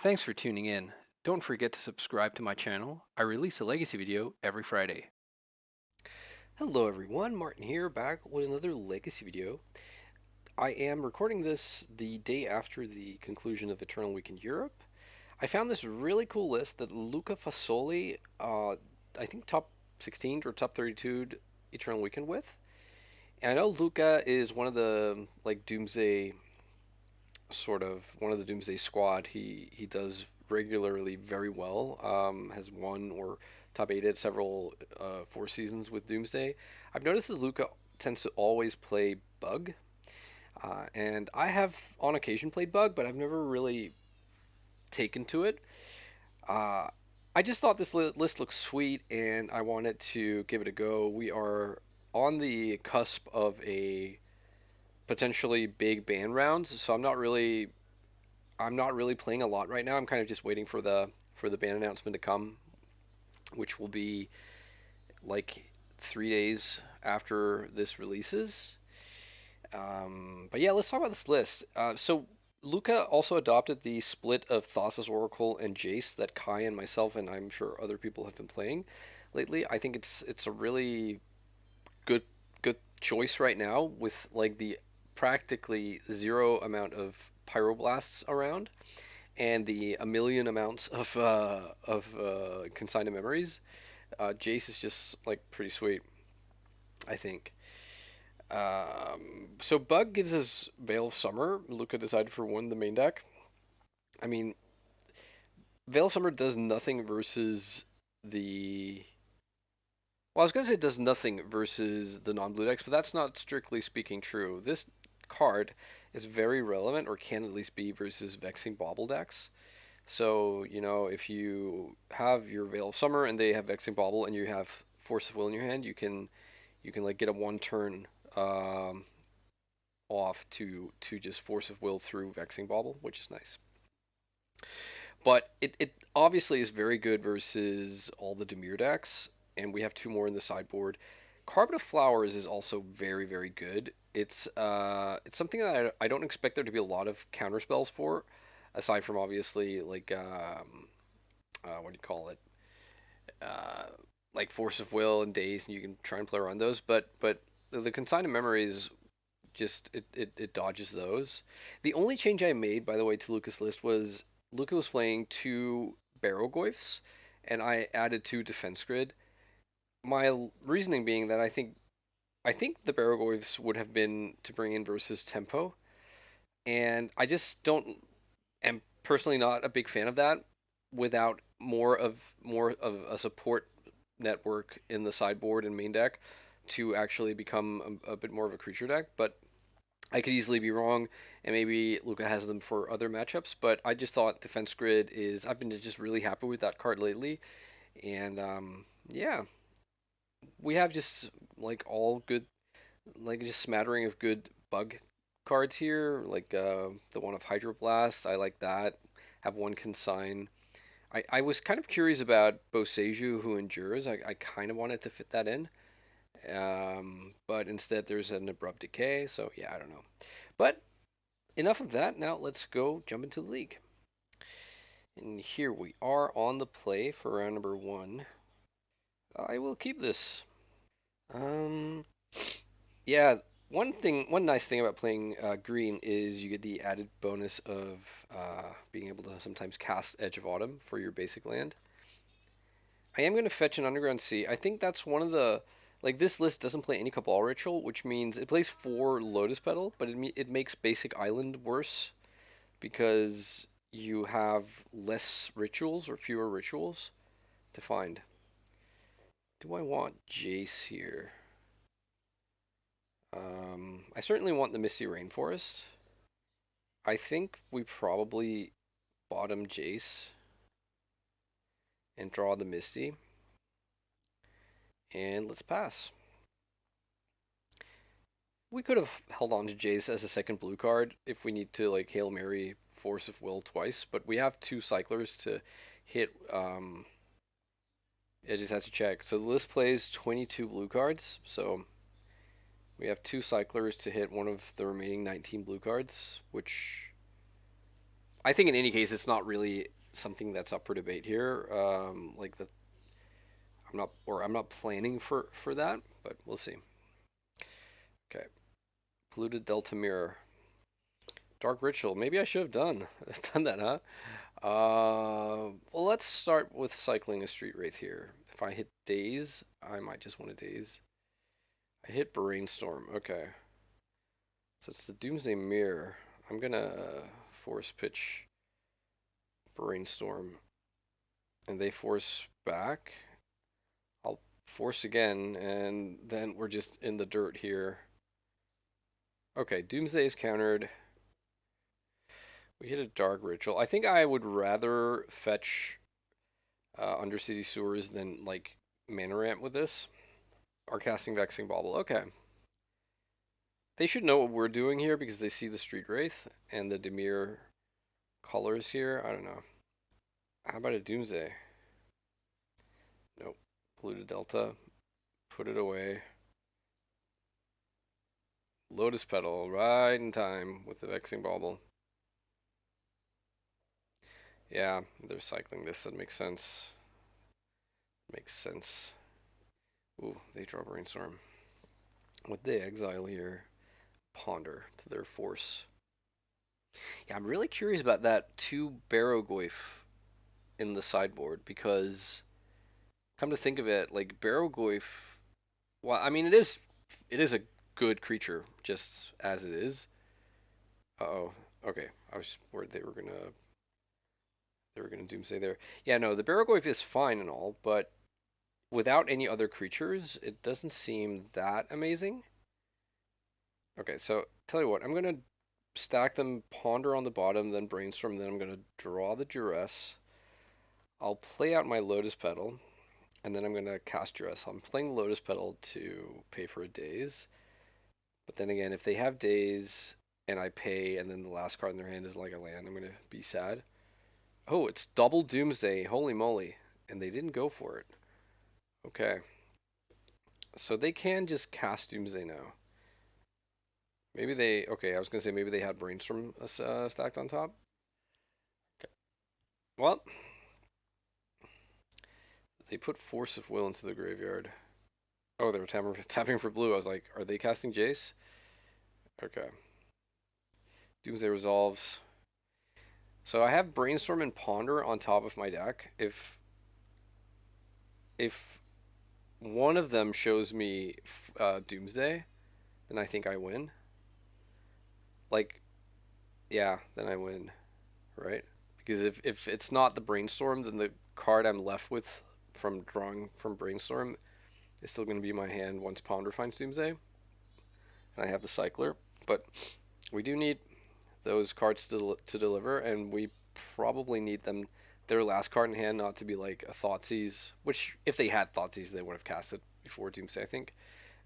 Thanks for tuning in. Don't forget to subscribe to my channel. I release a legacy video every Friday. Hello everyone, Martin here, back with another legacy video. I am recording this the day after the conclusion of Eternal Week in Europe. I found this really cool list that Luca Fasoli, I think top 16 or top 32 Eternal Weekend with. And I know Luca is one of the Doomsday one of the Doomsday squad. He does regularly very well. Has won or top eight at several four seasons with Doomsday. I've noticed that Luca tends to always play Bug, and I have on occasion played Bug, but I've never really taken to it. Uh, I just thought this list looked sweet, and I wanted to give it a go. We are on the cusp of a potentially big ban rounds, so I'm not really playing a lot right now. I'm kind of just waiting for the ban announcement to come, which will be like 3 days after this releases. But yeah, let's talk about this list. So Luca also adopted the split of Thassa's Oracle and Jace that Kai and myself and I'm sure other people have been playing lately. I think it's a really good good choice right now with like the practically zero amount of pyroblasts around and the a million amounts of consigned memories. Jace is just like pretty sweet, I think. So Bug gives us Veil of Summer. Luca decided for one the main deck. I mean, Veil of Summer does nothing versus the. Well, I was gonna say it does nothing versus the non-blue decks, but that's not strictly speaking true. This card is very relevant, or can at least be, versus Vexing Bauble decks. So, if you have your Veil of Summer and they have Vexing Bauble and you have Force of Will in your hand, you can like get a one turn um, off to just Force of Will through Vexing Bauble, which is nice. But it obviously is very good versus all the Demir decks, and we have two more in the sideboard. Carbon of Flowers is also very, very good. It's something that I don't expect there to be a lot of counter spells for, aside from obviously what do you call it? Uh, like Force of Will and Daze, and you can try and play around those. But the Consigned Memories just it dodges those. The only change I made, by the way, to Lucas' list was Luca was playing two Barrowgoyfs, and I added two Defense Grid. My reasoning being that I think the Barrowgoyfs would have been to bring in versus Tempo, and I just don't am personally not a big fan of that without more of a support network in the sideboard and main deck to actually become a bit more of a creature deck. But I could easily be wrong, and maybe Luca has them for other matchups. But I just thought Defense Grid is. I've been just really happy with that card lately, and yeah, we have just like all good, like just smattering of good bug cards here. Like the one of Hydroblast, I like that. Have one consign. I was kind of curious about Boseiju who endures. I kind of wanted to fit that in. But instead there's an abrupt decay, so yeah, I don't know. But enough of that. Now let's go jump into the league. And here we are on the play for round number one. I will keep this. Um, yeah, one nice thing about playing green is you get the added bonus of being able to sometimes cast Edge of Autumn for your basic land. I am going to fetch an Underground Sea. I think that's one of the this list doesn't play any Cabal Ritual, which means it plays 4 Lotus Petal, but it makes basic Island worse because you have less rituals or fewer rituals to find. Do I want Jace here? I certainly want the Misty Rainforest. I think we probably bottom Jace and draw the Misty. And let's pass. We could have held on to Jace as a second blue card if we need to like Hail Mary Force of Will twice, but we have two cyclers to hit. I just have to check. So the list plays 22 blue cards, so we have two cyclers to hit one of the remaining 19 blue cards, which I think in any case, it's not really something that's up for debate here. Like the I'm not planning for that, but we'll see. Okay, polluted Delta Mirror, Dark Ritual. Maybe I should have done that, huh? Well, let's start with cycling a street wraith here. If I hit Daze, I might just want to Daze. I hit Brainstorm. Okay, so it's the Doomsday Mirror. I'm gonna force pitch Brainstorm, and they force back. I'll force again, and then we're just in the dirt here. Okay, Doomsday is countered. We hit a Dark Ritual. I think I would rather fetch Undercity Sewers than like Mana Ramp with this. Are casting Vexing Bauble. Okay. They should know what we're doing here because they see the Street Wraith and the Demir colors here. I don't know. How about a Doomsday? Nope. Polluted Delta. Put it away. Lotus Petal. Right in time with the Vexing Bauble. Yeah, they're cycling this. That makes sense. Makes sense. Ooh, they draw Brainstorm. What they exile here? Ponder to their force. Yeah, I'm really curious about that 2 Barrogoyf in the sideboard because come to think of it, like Barrogoyf, well, I mean it is a good creature just as it is. Uh-oh. Okay. I was worried they were gonna Doomsday there. Yeah, no, the Barrogoyf is fine and all, but without any other creatures, it doesn't seem that amazing. Okay, so tell you what, I'm gonna stack them Ponder on the bottom, then Brainstorm, then I'm gonna draw the Duress. I'll play out my Lotus Petal, and then I'm gonna cast Duress. I'm playing Lotus Petal to pay for a Daze, but then again, if they have Daze and I pay, and then the last card in their hand is like a land, I'm gonna be sad. Oh, it's double Doomsday! Holy moly! And they didn't go for it. Okay, so they can just cast Doomsday now. Maybe they. Okay, I was gonna say maybe they had Brainstorm stacked on top. Okay. Well, they put Force of Will into the graveyard. Oh, they were tapping for blue. I was like, are they casting Jace? Okay. Doomsday resolves. So I have Brainstorm and Ponder on top of my deck. If one of them shows me Doomsday, then I think I win. Like, yeah, then I win, right? Because if it's not the Brainstorm, then the card I'm left with from drawing from Brainstorm is still going to be my hand once Ponder finds Doomsday, and I have the Cycler. But we do need those cards to deliver, and we probably need them their last card in hand not to be like a Thoughtseize, which if they had Thoughtseize they would have cast it before Doomsday, I think.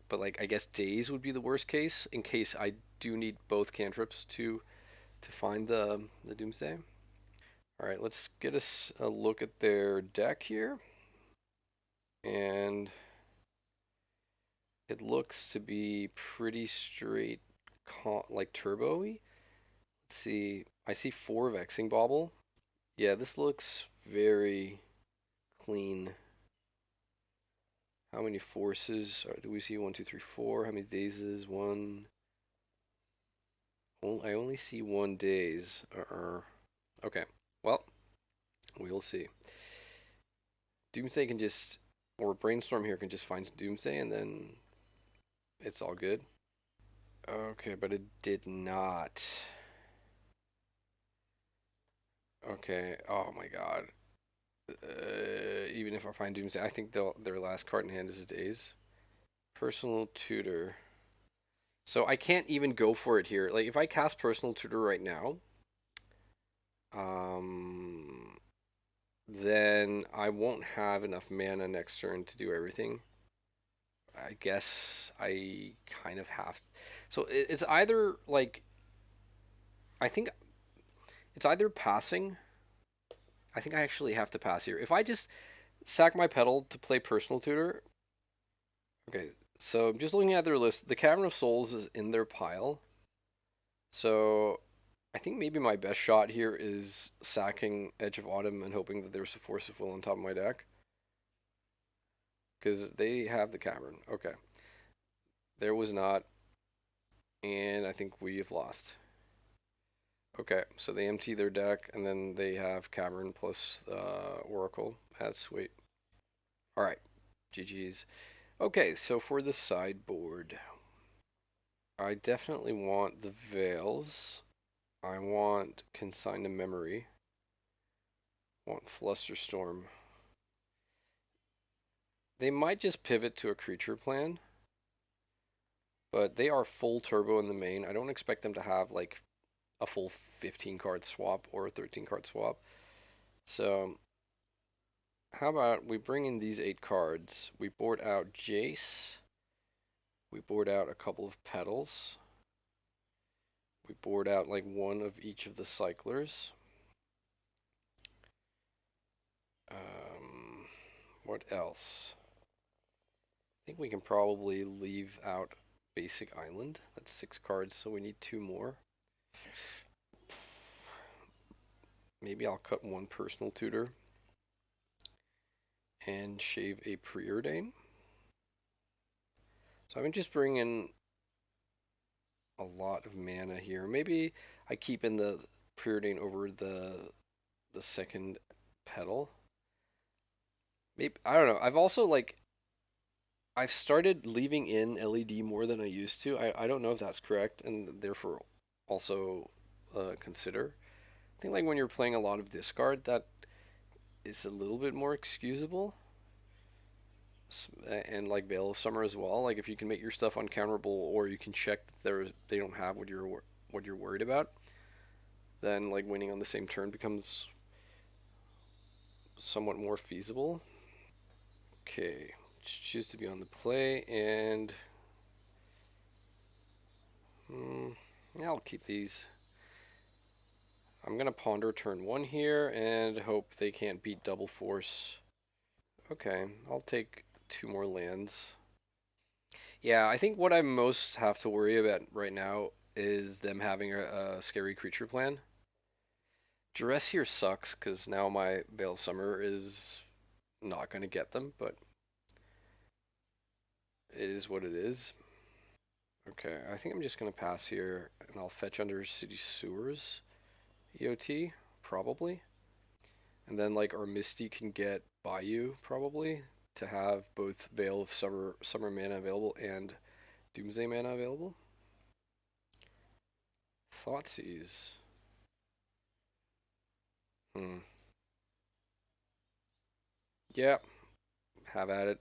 But like I guess Daze would be the worst case in case I do need both cantrips to find the Doomsday. All right, let's get us a look at their deck here, and it looks to be pretty straight, like turbo-y. Let's see. I see 4 Vexing Bauble. Yeah, this looks very clean. How many forces do we see? One, two, three, four. How many dazes? One. I only see one daze. Okay. Well, we'll see. Doomsday can just, or Brainstorm here can just find Doomsday and then it's all good. Okay, but it did not. Okay. Oh my god. Even if I find Doomsday, I think their last card in hand is a Daze. Personal Tutor. So I can't even go for it here. Like if I cast Personal Tutor right now, um, then I won't have enough mana next turn to do everything. I guess I kind of have. So it's either like I think it's either passing. I think I actually have to pass here. If I just sack my pedal to play Personal Tutor, okay. So I'm just looking at their list. The Cavern of Souls is in their pile. So I think maybe my best shot here is sacking Edge of Autumn and hoping that there's a Force of Will on top of my deck. Because they have the cavern. Okay. There was not, and I think we have lost. Okay, so they empty their deck, and then they have cavern plus Oracle. That's sweet. All right, GG's. Okay, so for the sideboard, I definitely want the Veils. I want Consign to Memory. I want Flusterstorm. They might just pivot to a creature plan, but they are full turbo in the main. I don't expect them to have like a full 15 card swap or a 13 card swap. So, how about we bring in these 8 cards? We board out Jace. We board out a couple of Petals. We board out like one of each of the Cyclers. Um, what else? I think we can probably leave out Basic Island. That's 6 cards, so we need 2 more. Maybe I'll cut one Personal Tutor and shave a Preordain. So I'm just bringing a lot of mana here. Maybe I keep in the Preordain over the second Petal. Maybe I don't know. I've also like I've started leaving in LED more than I used to. I don't know if that's correct, and therefore also consider. I think like when you're playing a lot of discard, that is a little bit more excusable. And like Veil of Summer as well. Like if you can make your stuff uncounterable, or you can check that they don't have what you're worried about, then like winning on the same turn becomes somewhat more feasible. Okay, choose to be on the play, and yeah, I'll keep these. I'm gonna ponder turn 1 here and hope they can't beat double force. Okay, I'll take 2 more lands. Yeah, I think what I most have to worry about right now is them having a scary creature plan. Duress here sucks because now my Veil of Summer is not going to get them, but it is what it is. Okay, I think I'm just going to pass here and I'll fetch under City Sewers EOT, probably. And then like our Misty can get Bayou, probably, to have both Veil of Summer mana available and Doomsday mana available. Thoughtseize. Hmm. Yeah, have at it.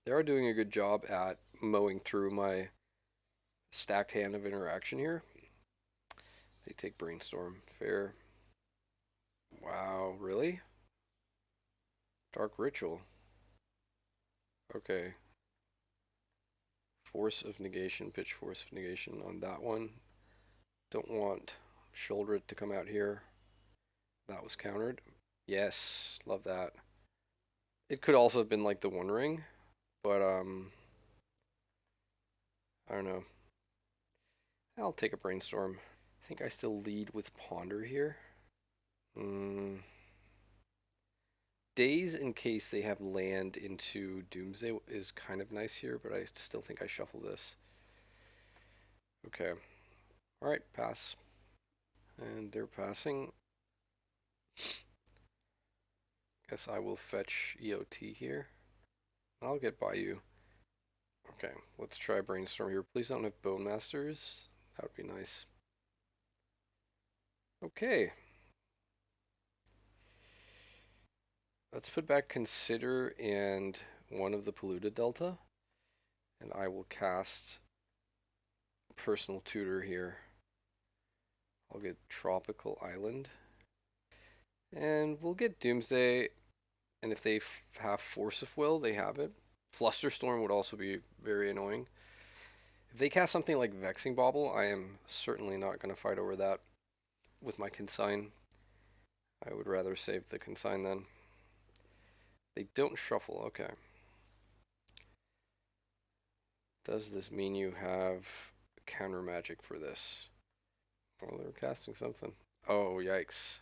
They are doing a good job at mowing through my stacked hand of interaction here. They take Brainstorm. Fair. Wow, really? Dark Ritual. Okay. Force of Negation, pitch Force of Negation on that one. Don't want Shoulder to come out here. That was countered. Yes, love that. It could also have been like the One Ring, but I don't know. I'll take a Brainstorm. I think I still lead with Ponder here. Mm. Daze in case they have land into Doomsday is kind of nice here, but I still think I shuffle this. Okay. Alright, pass. And they're passing. Guess I will fetch EOT here. I'll get by you. Okay, let's try Brainstorm here. Please don't have Bone Masters. That would be nice. Okay. Let's put back Consider and one of the Polluted Delta. And I will cast Personal Tutor here. I'll get Tropical Island. And we'll get Doomsday. And if they have Force of Will, they have it. Flusterstorm would also be very annoying. If they cast something like Vexing Bauble, I am certainly not going to fight over that with my Consign. I would rather save the Consign then. They don't shuffle, okay. Does this mean you have counter magic for this? Well, they're casting something. Oh, yikes.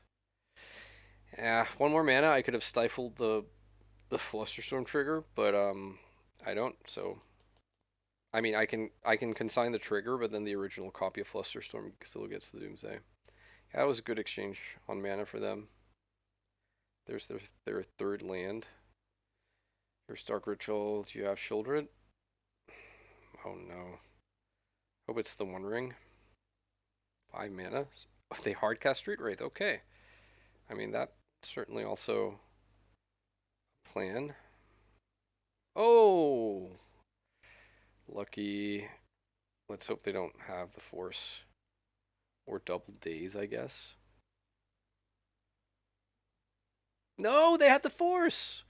Yeah, one more mana. I could have stifled the Flusterstorm trigger, but I don't. So I mean, I can consign the trigger, but then the original copy of Flusterstorm still gets the Doomsday. Yeah, that was a good exchange on mana for them. There's their third land. There's Dark Ritual. Do you have Shieldred? Oh no. Hope it's the One Ring. 5 mana. Oh, they hardcast Street Wraith. Okay. I mean, that certainly also plan. Oh, lucky. Let's hope they don't have the Force or double days, I guess. No, they had the Force.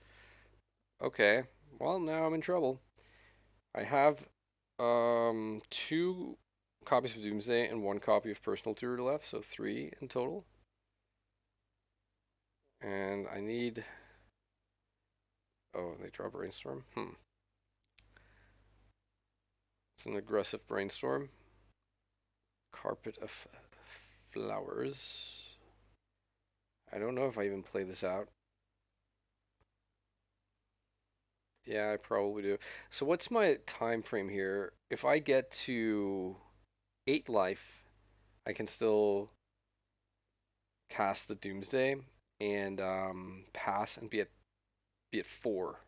Okay. Well, now I'm in trouble. I have two copies of Doomsday and one copy of Personal Tour left, so three in total. And I need. Oh, they draw Brainstorm. It's an aggressive Brainstorm. Carpet of Flowers. I don't know if I even play this out. Yeah, I probably do. So what's my time frame here? If I get to 8 life, I can still cast the Doomsday and pass and be at 4,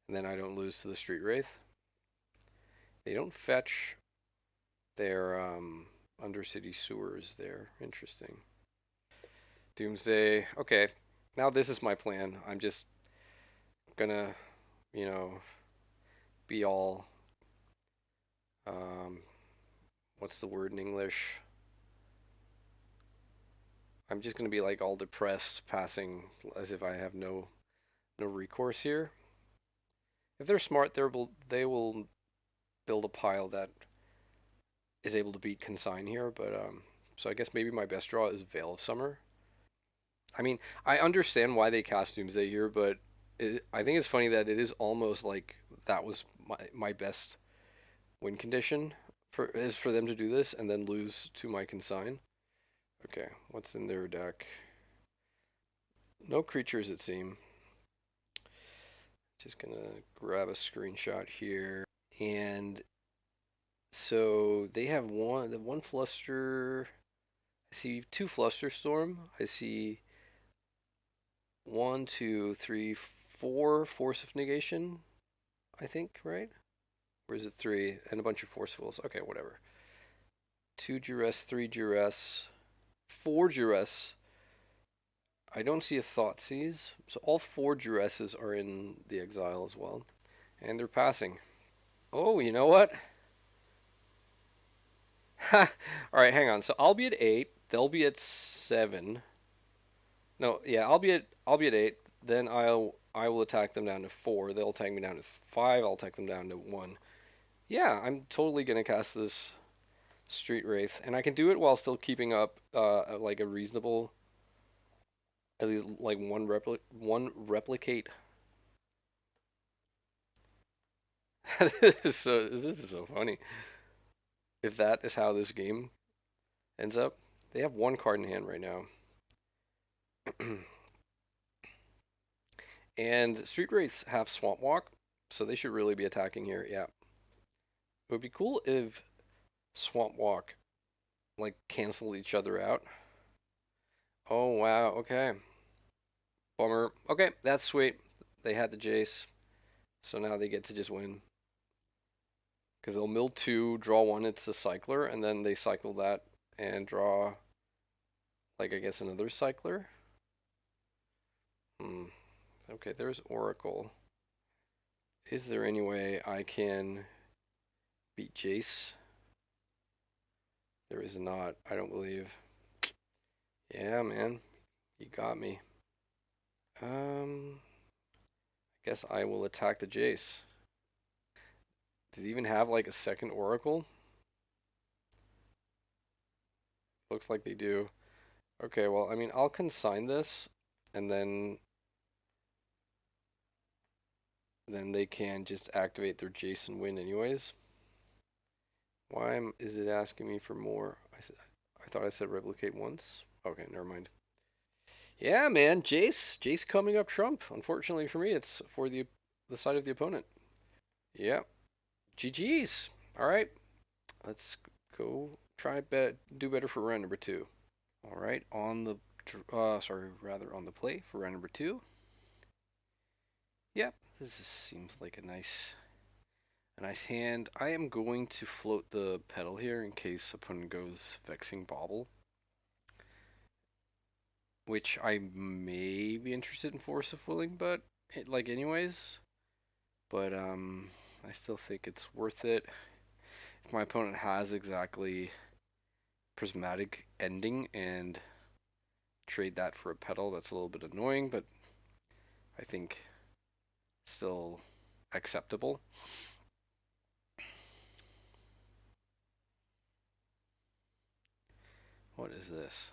and then I don't lose to the Street Wraith. They don't fetch their Undercity Sewers there. Interesting. Doomsday. Okay, now this is my plan. I'm just gonna, you know, be all um, what's the word in English? I'm just gonna be like all depressed, passing as if I have no recourse here. If they're smart, they will build a pile that is able to beat Consign here. But so I guess maybe my best draw is Veil of Summer. I mean, I understand why they cast Doomsday here, but I think it's funny that it is almost like that was my best win condition for them to do this and then lose to my Consign. Okay, what's in their deck? No creatures, it seems. Just gonna grab a screenshot here. And so they have one Fluster. I see two Flusterstorm. I see one, two, three, four Force of Negation. I think, right? Or is it three and a bunch of Forcefuls? Okay, whatever. Two Duress, three Duress, four Duress. I don't see a Thoughtseize, so all four Duresses are in the exile as well, and they're passing. Oh, you know what? All right, hang on. So I'll be at 8. They'll be at 7. No, yeah, I'll be at 8. Then I will attack them down to 4. They'll attack me down to 5. I'll attack them down to 1. Yeah, I'm totally gonna cast this Street Wraith, and I can do it while still keeping up like a reasonable, at least like one replicate. This is so funny. If that is how this game ends up, they have one card in hand right now. And Street Wraiths have Swamp Walk, so they should really be attacking here. Yeah. It would be cool if Swamp Walk like cancel each other out. Oh wow, okay. Bummer. Okay, that's sweet. They had the Jace, so now they get to just win. Because they'll mill 2, draw 1, it's a cycler, and then they cycle that and draw, like, I guess another cycler. Okay, there's Oracle. Is there any way I can beat Jace? There is not, I don't believe. Yeah, man. You got me. I guess I will attack the Jace. Did he even have like a second Oracle? Looks like they do. Okay, well, I mean, I'll consign this, and then they can just activate their Jace and win anyways. Is it asking me for more? I thought I said replicate once. Okay, never mind. Yeah, man, Jace coming up trump. Unfortunately for me, it's for the side of the opponent. Yeah, GG's. All right, let's go try do better for round number two. All right, sorry, rather on the play for round number two. Yep, seems like a nice hand. I am going to float the pedal here in case opponent goes Vexing Bauble, which I may be interested in Force of Willing, but like anyways. But I still think it's worth it. If my opponent has exactly Prismatic Ending and trade that for a pedal, that's a little bit annoying, but I think still acceptable. What is this?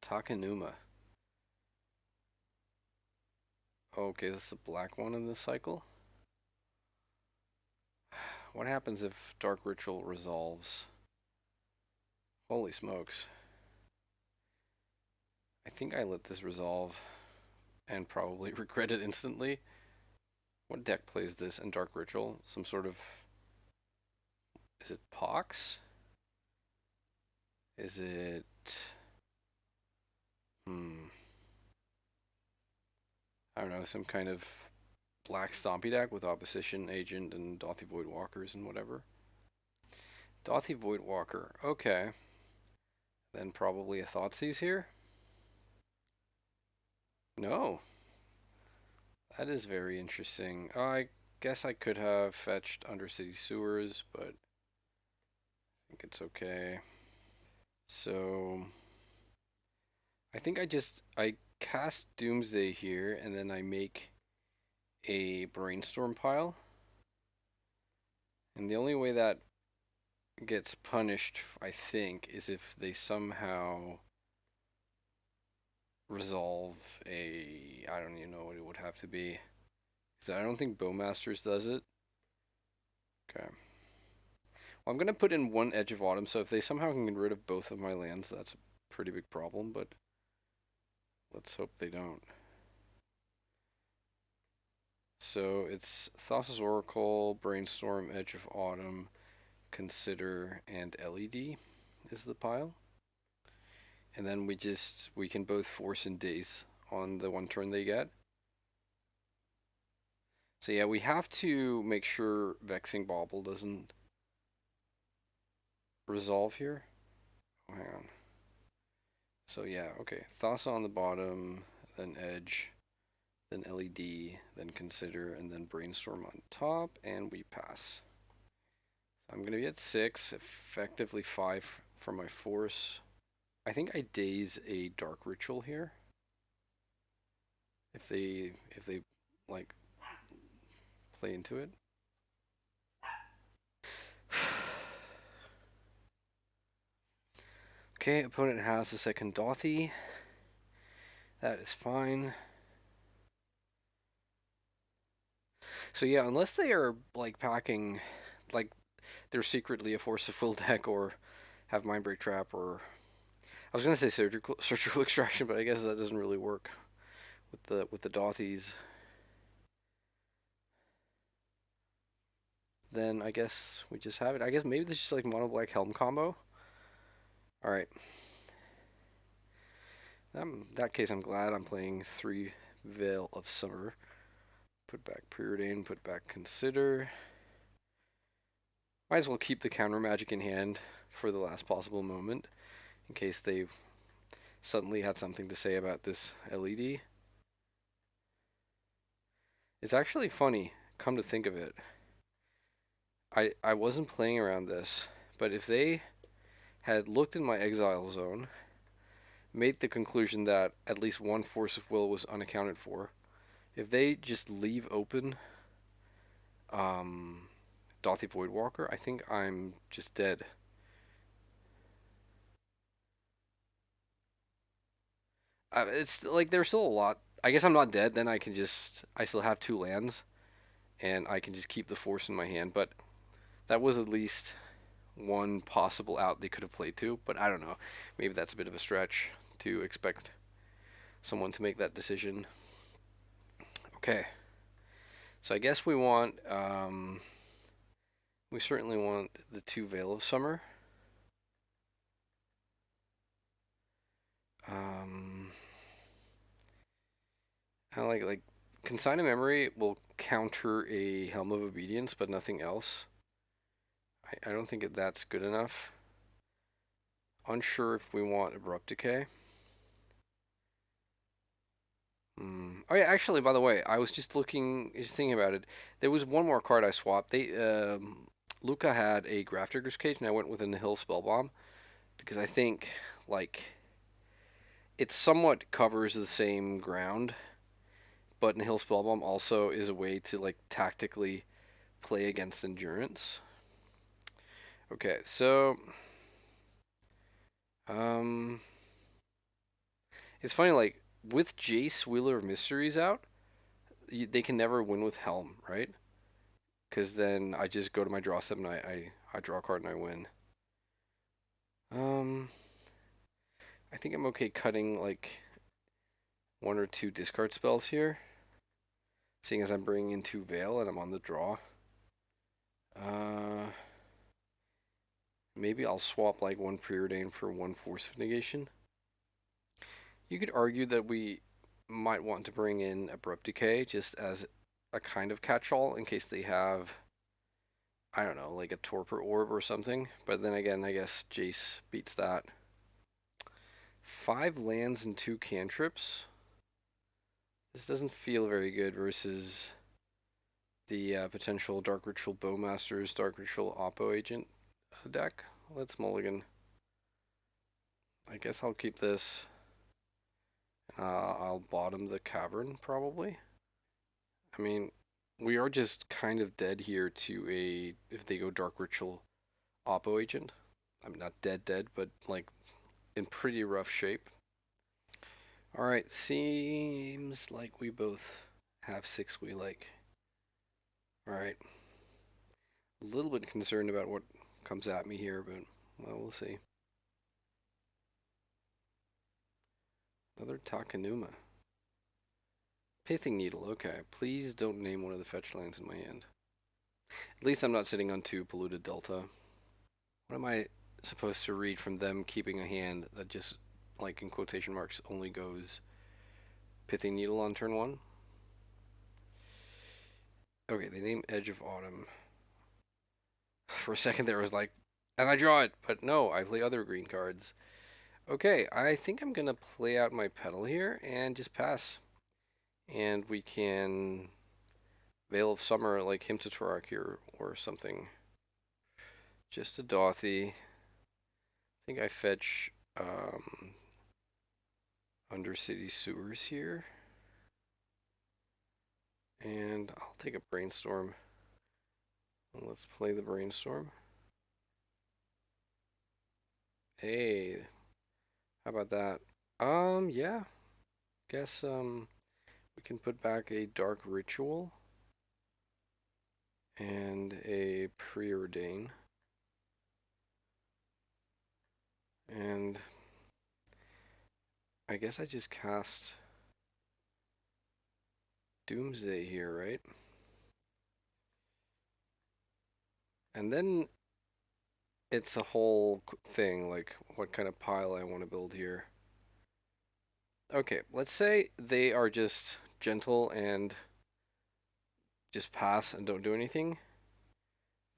Takanuma. Okay, that's the black one in this cycle. What happens if Dark Ritual resolves? Holy smokes. I think I let this resolve and probably regret it instantly. What deck plays this in Dark Ritual? Some sort of... Is it Pox? Is it... I don't know, some kind of black Stompy deck with Opposition Agent and Dothy Voidwalkers and whatever. Dothy Voidwalker, okay. Then probably a Thoughtseize here? No. That is very interesting. I guess I could have fetched Undercity Sewers, but I think it's okay. So I think I cast Doomsday here and then I make a brainstorm pile. And the only way that gets punished, I think, is if they somehow resolve I don't even know what it would have to be. Because I don't think Bowmasters does it. Okay. Well, I'm going to put in one Edge of Autumn, so if they somehow can get rid of both of my lands, that's a pretty big problem, but let's hope they don't. So it's Thassa's Oracle, Brainstorm, Edge of Autumn, Consider, and LED is the pile. And then we can both force in daze on the one turn they get. So yeah, we have to make sure Vexing Bauble doesn't resolve here. Oh, hang on. So yeah, okay. Thassa on the bottom, then Edge, then LED, then Consider, and then Brainstorm on top, and we pass. I'm going to be at 6, effectively 5 for my force. I think I daze a Dark Ritual here. If they like play into it. Okay, opponent has the second Dothy. That is fine. So yeah, unless they are like packing, like they're secretly a Force of Will deck or have Mindbreak Trap or I was gonna say surgical extraction, but I guess that doesn't really work with the Dothies. Then I guess we just have it. I guess maybe this is just like mono black helm combo. All right. In that case, I'm glad I'm playing 3 Veil of Summer. Put back Preordain, put back Consider. Might as well keep the counter magic in hand for the last possible moment in case they suddenly had something to say about this LED. It's actually funny, come to think of it. I wasn't playing around this, but if they had looked in my exile zone, made the conclusion that at least one Force of Will was unaccounted for, if they just leave open Dothy Voidwalker, I think I'm just dead. It's like there's still a lot. I guess I'm not dead. Then I still have 2 lands, and I can just keep the force in my hand. But that was at least one possible out they could have played to, but I don't know. Maybe that's a bit of a stretch to expect someone to make that decision. Okay, so I guess we certainly want the two Veil of Summer. Um, I like Consign of Memory will counter a Helm of Obedience, but nothing else. I don't think that's good enough. Unsure if we want Abrupt Decay. Oh yeah, actually, by the way, I was just thinking about it. There was one more card I swapped. Luca had a Grafdigger's Cage, and I went with a Nihil Spellbomb because I think like it somewhat covers the same ground, but Nihil Spellbomb also is a way to like tactically play against Endurance. Okay, so um, it's funny like with Jace Wheeler of Mysteries out, they can never win with Helm, right? Because then I just go to my draw step and I draw a card and I win. Um, I think I'm okay cutting like one or two discard spells here, seeing as I'm bringing in two Veil and I'm on the draw. Uh, Maybe I'll swap like one Preordain for one Force of Negation. You could argue that we might want to bring in Abrupt Decay just as a kind of catch-all in case they have, I don't know, like a Torpor Orb or something. But then again, I guess Jace beats that. 5 lands and 2 cantrips. This doesn't feel very good versus the potential Dark Ritual Bowmaster's Dark Ritual Oppo Agent deck. Let's mulligan. I guess I'll keep this. I'll bottom the Cavern probably. I mean, we are just kind of dead here to if they go Dark Ritual Oppo Agent. I'm not dead, but like in pretty rough shape. Alright, seems like we both have 6 we like. Alright. A little bit concerned about what comes at me here, but well, we'll see. Another Takanuma. Pithing Needle, okay. Please don't name one of the fetch lands in my hand. At least I'm not sitting on 2 Polluted Delta. What am I supposed to read from them keeping a hand that just, like in quotation marks, only goes Pithing Needle on turn 1? Okay, they name Edge of Autumn. For a second there was like, and I draw it, but no, I play other green cards. Okay, I think I'm gonna play out my pedal here and just pass. And we can Veil of Summer like Hymn to Torak here or something. Just a Dothy. I think I fetch Undercity Sewers here. And I'll take a Brainstorm. Let's play the Brainstorm. Hey, how about that? Yeah. Guess we can put back a Dark Ritual and a Preordain. And I guess I just cast Doomsday here, right? And then it's a whole thing, like what kind of pile I want to build here. Okay, let's say they are just gentle and just pass and don't do anything.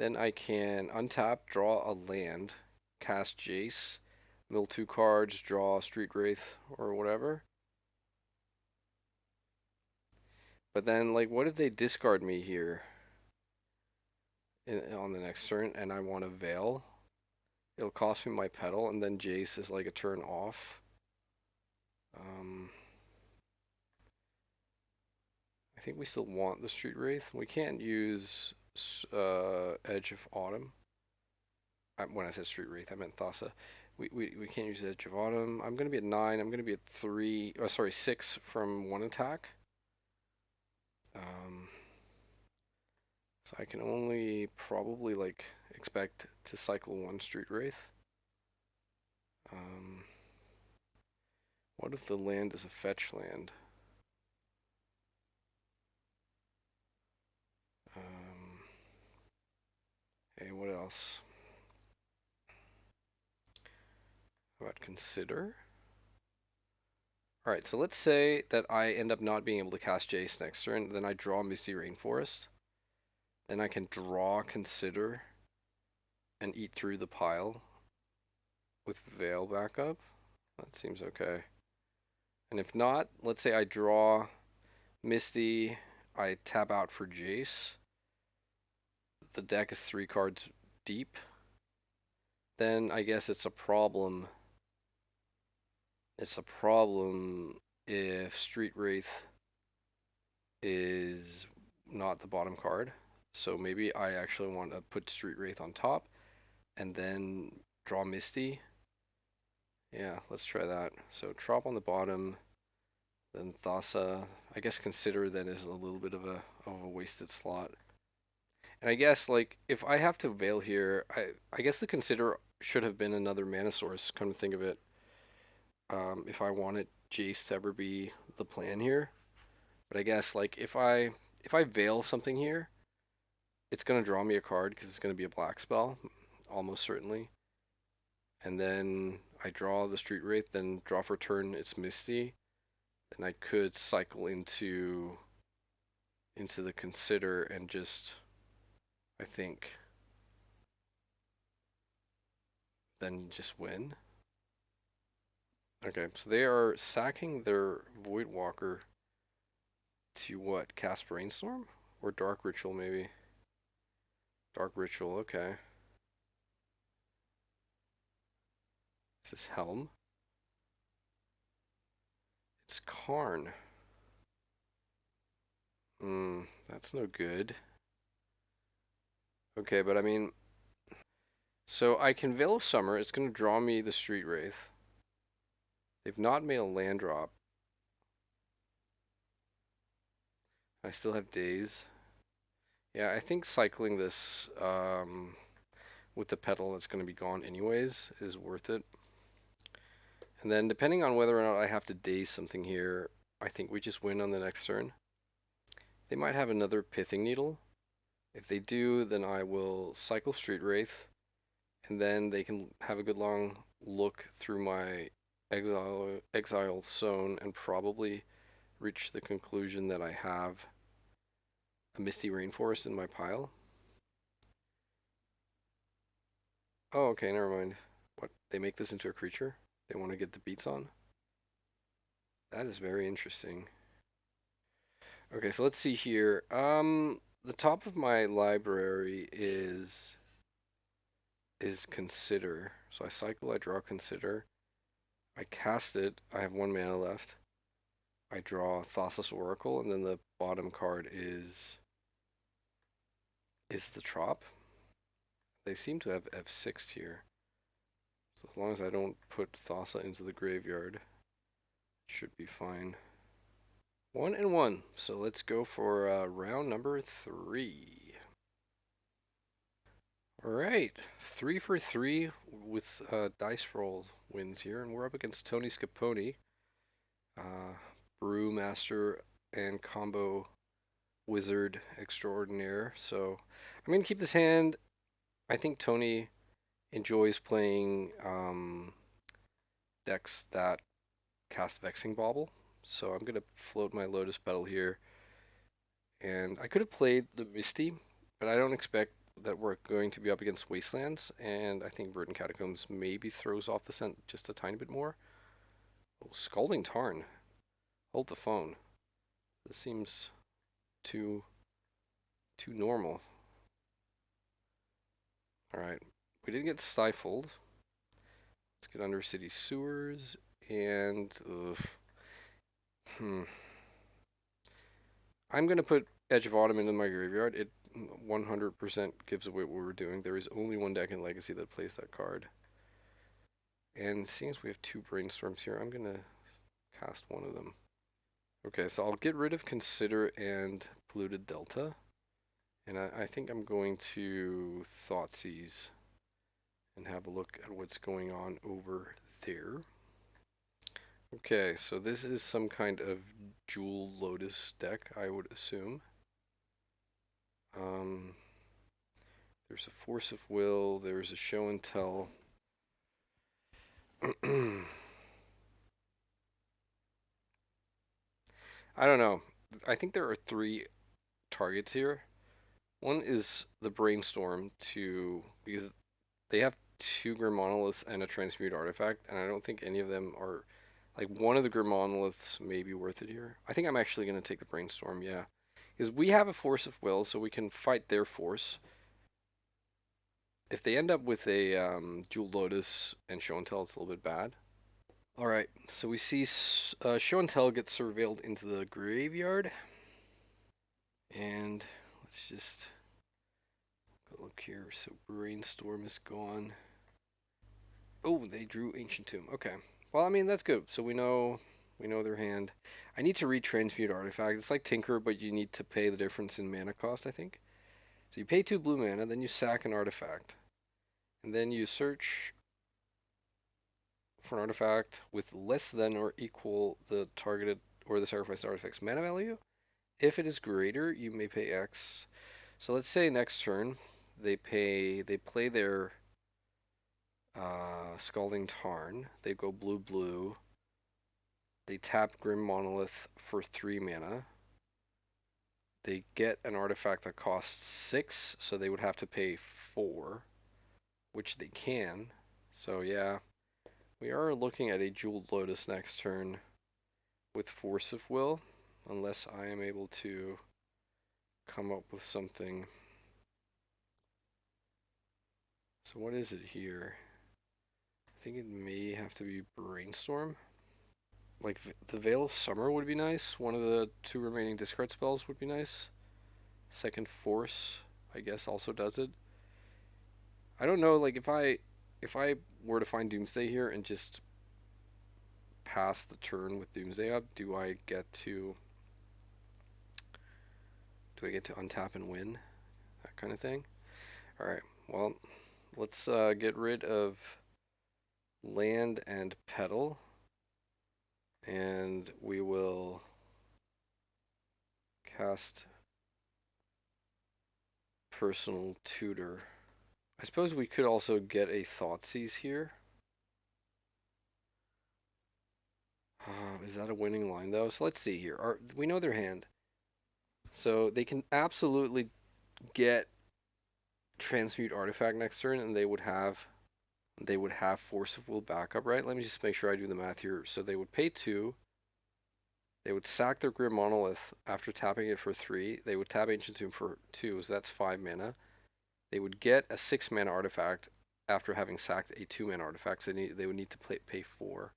Then I can untap, draw a land, cast Jace, mill 2 cards, draw Street Wraith or whatever. But then, like, what if they discard me here on the next turn and I want to Veil? It'll cost me my pedal, and then Jace is like a turn off. I think we still want the Street Wraith. We can't use Edge of Autumn. When I said Street Wraith, I meant Thassa. We can't use Edge of Autumn. I'm going to be at 9. I'm going to be at 3. Oh, sorry, 6 from 1 attack. So I can only probably like expect to cycle one Street Wraith. Um, what if the land is a fetch land? Um, hey, what else? How about consider? Alright, so let's say that I end up not being able to cast Jace next turn, then I draw Misty Rainforest. Then I can draw Consider and eat through the pile with Veil backup. That seems okay. And if not, let's say I draw Misty, I tap out for Jace. The deck is 3 cards deep. Then I guess it's a problem. It's a problem if Street Wraith is not the bottom card. So maybe I actually want to put Street Wraith on top and then draw Misty. Yeah, let's try that. So Trop on the bottom, then Thassa. I guess Consider then is a little bit of a wasted slot. And I guess like if I have to Veil here, I guess the Consider should have been another mana source, come to think of it. If I wanted Jace to ever be the plan here. But I guess like if I Veil something here, it's gonna draw me a card because it's gonna be a black spell, almost certainly. And then I draw the Street Wraith, then draw for turn it's Misty. Then I could cycle into the Consider and just I think then just win. Okay, so they are sacking their Voidwalker to what? Cast Brainstorm? Or Dark Ritual maybe? Dark Ritual, okay. This is Helm. It's Karn. That's no good. Okay, but I mean, so I can Veil of Summer. It's going to draw me the Street Wraith. They've not made a land drop. I still have days. Yeah, I think cycling this with the petal that's going to be gone anyways is worth it. And then depending on whether or not I have to daze something here, I think we just win on the next turn. They might have another Pithing Needle. If they do, then I will cycle Street Wraith, and then they can have a good long look through my exile zone and probably reach the conclusion that I have a Misty Rainforest in my pile. Oh, okay, never mind. What? They make this into a creature? They want to get the beats on? That is very interesting. Okay, so let's see here. The top of my library is Consider. So I cycle, I draw Consider. I cast it. I have 1 mana left. I draw Thassa's Oracle, and then the bottom card is the Trop. They seem to have F6'd here. So as long as I don't put Thassa into the graveyard, it should be fine. 1-1. So let's go for round number 3. Alright, 3 for 3 with dice roll wins here, and we're up against Tony Scaponi, Brewmaster and combo wizard extraordinaire. So I'm going to keep this hand. I think Tony enjoys playing decks that cast Vexing Bauble, so I'm going to float my Lotus Petal here. And I could have played the Misty, but I don't expect that we're going to be up against Wastelands, and I think Verdant Catacombs maybe throws off the scent just a tiny bit more. Oh, Scalding Tarn. Hold the phone. This seems too normal. Alright, we did get Stifled. Let's get Under City Sewers, and I'm going to put Edge of Autumn into my graveyard. It 100% gives away what we're doing. There is only one deck in Legacy that plays that card. And seeing as we have 2 Brainstorms here, I'm going to cast one of them. Okay, so I'll get rid of Consider and Polluted Delta. And I think I'm going to Thoughtseize and have a look at what's going on over there. Okay, so this is some kind of Jewel Lotus deck, I would assume. Um, there's a Force of Will, there's a Show and Tell. I don't know. I think there are three targets here. One is the Brainstorm to because they have two Grim Monoliths and a Transmute Artifact, and I don't think any of them are like one of the Grim Monoliths may be worth it here. I think I'm actually going to take the Brainstorm, yeah. Because we have a Force of Will, so we can fight their force. If they end up with a Jewel Lotus and Show and Tell, it's a little bit bad. Alright, so we see Show and Tell get surveilled into the graveyard. And let's just go look here. So Brainstorm is gone. Oh, they drew Ancient Tomb. Okay. Well, I mean, that's good. So we know their hand. I need to retransmute artifact. It's like Tinker, but you need to pay the difference in mana cost, I think. So you pay 2 blue mana, then you sack an artifact. And then you search for an artifact with less than or equal the targeted or the sacrificed artifact's mana value. If it is greater, you may pay X. So let's say next turn they play their Scalding Tarn. They go blue blue. They tap Grim Monolith for 3 mana. They get an artifact that costs 6, so they would have to pay 4, which they can. So yeah, we are looking at a Jeweled Lotus next turn with Force of Will, unless I am able to come up with something. So what is it here? I think it may have to be Brainstorm. Like the Veil of Summer would be nice. One of the 2 remaining discard spells would be nice. Second Force, I guess, also does it. I don't know, like if I were to find Doomsday here and just pass the turn with Doomsday up, do I get to untap and win? That kind of thing. Alright, well, let's get rid of land and petal. And we will cast Personal Tutor. I suppose we could also get a Thoughtseize here. Is that a winning line though? So let's see here. We know their hand. So they can absolutely get Transmute Artifact next turn and they would have Force of Will backup, right? Let me just make sure I do the math here. So they would pay 2. They would sack their Grim Monolith after tapping it for 3. They would tap Ancient Tomb for 2, so that's 5 mana. They would get a 6 mana artifact after having sacked a 2 mana artifact, so they would need to pay 4.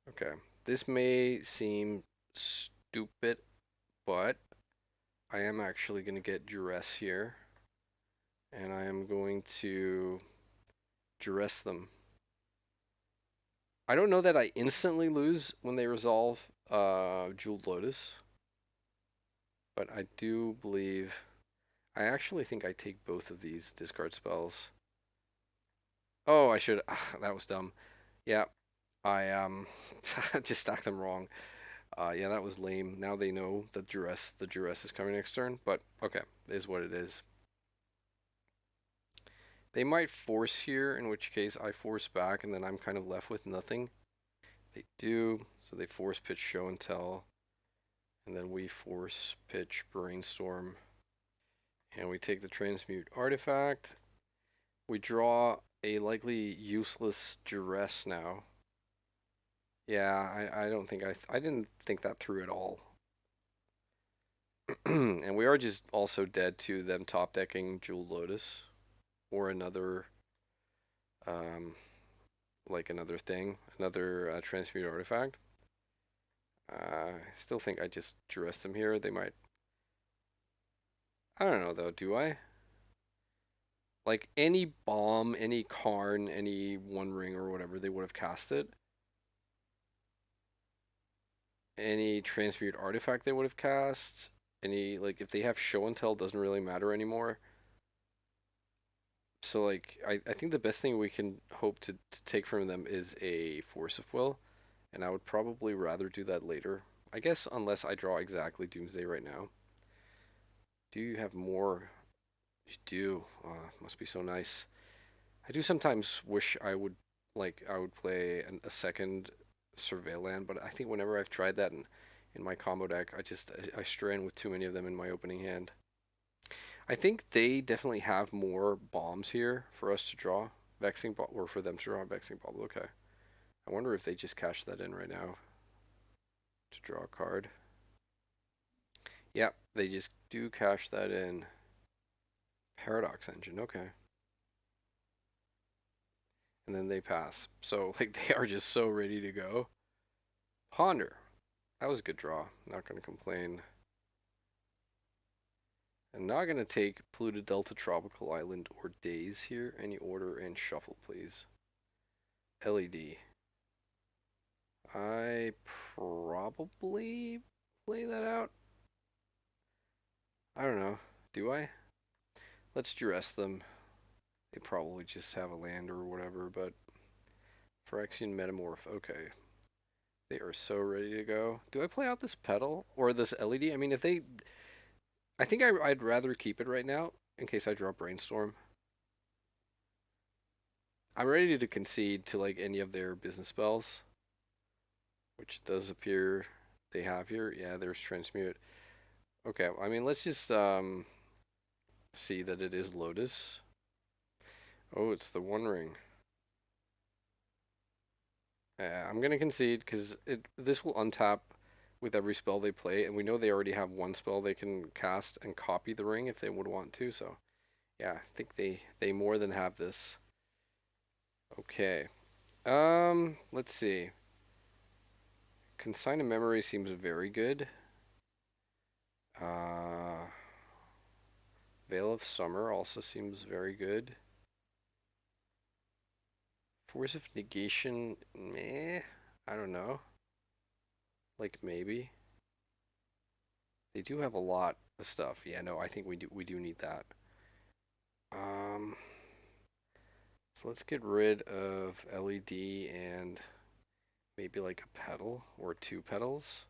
Okay, this may seem stupid, but I am actually going to get Duress here, and I am going to Duress them. I don't know that I instantly lose when they resolve Jeweled Lotus, but I do believe... I actually think I take both of these discard spells. Oh, I should... that was dumb. Yeah, I just stacked them wrong. Yeah, that was lame. Now they know that the Duress is coming next turn, but okay, it is what it is. They might force here, in which case I force back, and then I'm kind of left with nothing. They do, so they force pitch Show and Tell, and then we force pitch Brainstorm, and we take the Transmute Artifact. We draw a likely useless Duress now. Yeah, I don't think I didn't think that through at all. And we are just also dead to them top decking Jewel Lotus or another like another thing, another Transmute Artifact. I still think I just Duress them here. They might... I don't know though, do I? Like any bomb, any Karn, any One Ring or whatever, they would have cast it. Any Transmute Artifact they would have cast. any like if they have show and tell doesn't really matter anymore. So like I think the best thing we can hope to take from them is a force of will, and I would probably rather do that later. I guess unless I draw exactly Doomsday right now. Do you have more? You do. Must be so nice. I do sometimes wish I would play a second surveil land, but I think whenever I've tried that in my combo deck, I strain with too many of them in my opening hand. I think they definitely have more bombs here for us to draw vexing ball, or for them to draw vexing ball. Okay, I wonder if they just cash that in right now to draw a card. Yep, they just do cash that in. Paradox engine. Okay, and then they pass. So like they are just so ready to go. Ponder. That was a good draw. Not gonna complain. I'm not gonna take Polluted Delta Tropical Island or Days here. Any order and shuffle, please. LED. I probably play that out. I don't know. Do I? Let's duress them. They probably just have a land or whatever, but Phyrexian Metamorph. Okay. They are so ready to go. Do I play out this pedal or this LED? I mean, if they. I think I'd rather keep it right now in case I draw Brainstorm. I'm ready to concede to like any of their business spells, which does appear they have here. Yeah, there's Transmute. Okay, I mean, let's just see that it is Lotus. Oh, it's the One Ring. Yeah, I'm gonna concede because this will untap with every spell they play, and we know they already have one spell they can cast and copy the ring if they would want to. So yeah, I think they more than have this. Okay. Let's see. Consign a Memory seems very good. Uh, Veil of Summer also seems very good. Force of Negation, meh. I don't know. Like maybe. They do have a lot of stuff. Yeah, no, I think we do need that. Um, so let's get rid of LED and maybe like a petal or two petals.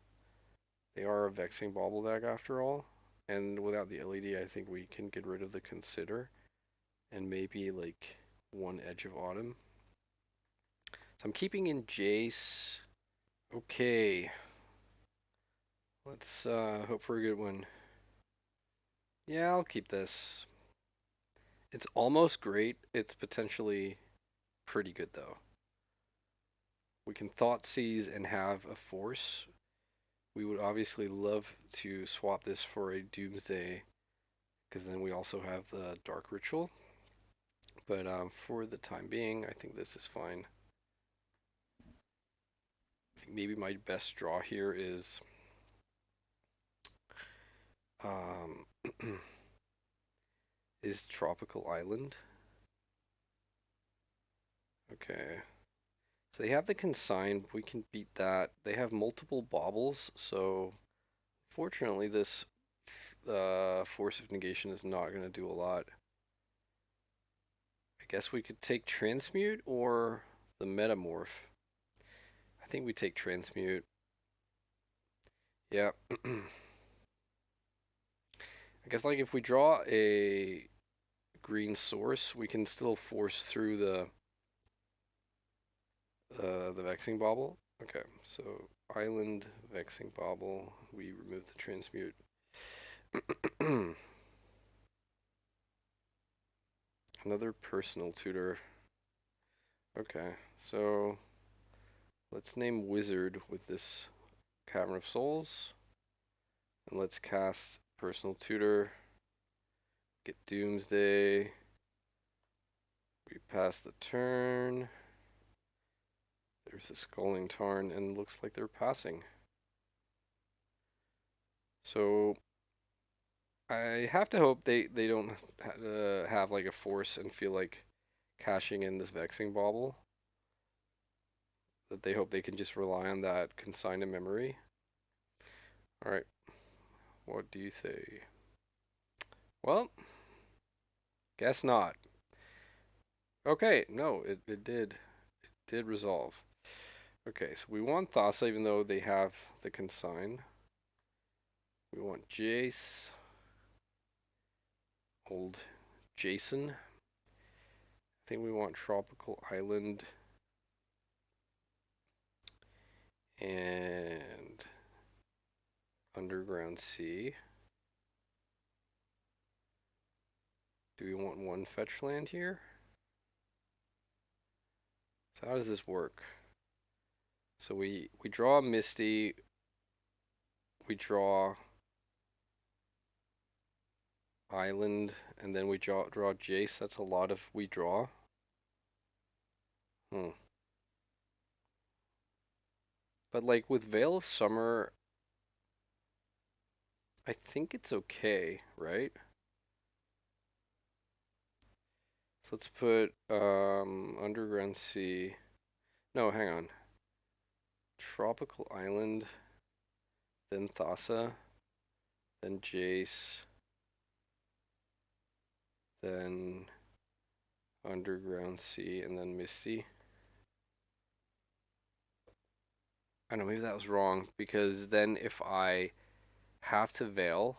They are a Vexing Bauble deck after all. And without the LED, I think we can get rid of the Consider and maybe like one Edge of Autumn. So I'm keeping in Jace. Okay. Let's hope for a good one. Yeah, I'll keep this. It's almost great. It's potentially pretty good though. We can Thought Seize and have a force. We would obviously love to swap this for a Doomsday because then we also have the Dark Ritual. But for the time being, I think this is fine. I think maybe my best draw here um, is Tropical Island. Okay. So they have the Consign. We can beat that. They have multiple baubles, so fortunately this Force of Negation is not going to do a lot. I guess we could take Transmute or the Metamorph. I think we take Transmute. Yeah. I guess like if we draw a green source, we can still force through the Vexing Bauble. Okay, so Island, Vexing Bauble. We remove the Transmute. Another personal tutor. Okay, so let's name Wizard with this Cavern of Souls. And let's cast Personal Tutor. Get Doomsday. We pass the turn. There's a Sculling Tarn, and looks like they're passing. So I have to hope they don't have like a force and feel like cashing in this Vexing Bauble. That they hope they can just rely on that consign to memory. All right. What do you say? Well, guess not. Okay, no, it did. It did resolve. Okay, so we want Thassa even though they have the consign. We want Jace, old Jason. I think we want Tropical Island and Underground Sea. Do we want one fetch land here? So how does this work? So we draw Misty, we draw Island, and then we draw Jace. That's a lot of we draw. Hmm. But like with Veil of Summer, I think it's okay, right? So let's put Underground Sea. No, hang on. Tropical Island, then Thassa, then Jace, then Underground Sea, and then Misty. I know, maybe that was wrong because then if I have to Veil,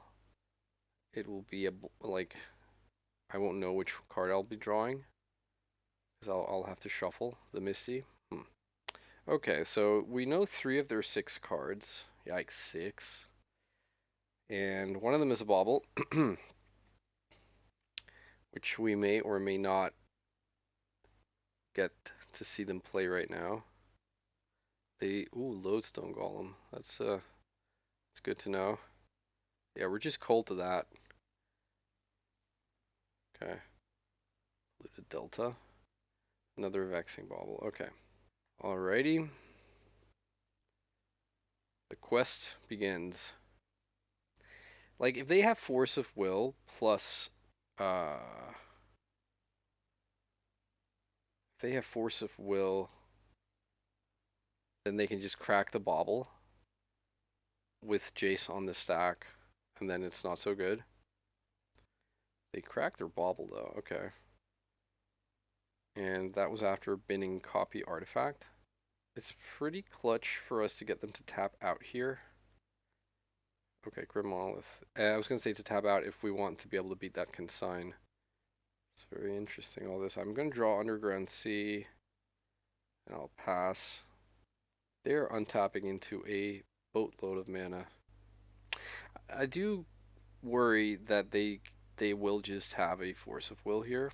it will be like I won't know which card I'll be drawing because I'll have to shuffle the Misty. Okay, so we know 3 of their 6 cards. Yikes, 6. And one of them is a bauble, which we may or may not get to see them play right now. Lodestone Golem. That's good to know. Yeah, we're just cold to that. Okay. Polluted Delta. Another Vexing Bauble. Okay. Alrighty. The quest begins. Like, if they have Force of Will plus, if they have Force of Will, then they can just crack the bauble with Jace on the stack, and then it's not so good. They cracked their bauble though, okay. And that was after binning copy artifact. It's pretty clutch for us to get them to tap out here. Okay, Grim Monolith. I was going to say to tap out if we want to be able to beat that consign. It's very interesting, all this. I'm going to draw Underground Sea, and I'll pass. They're untapping into a boatload of mana. I do worry that they will just have a Force of Will here,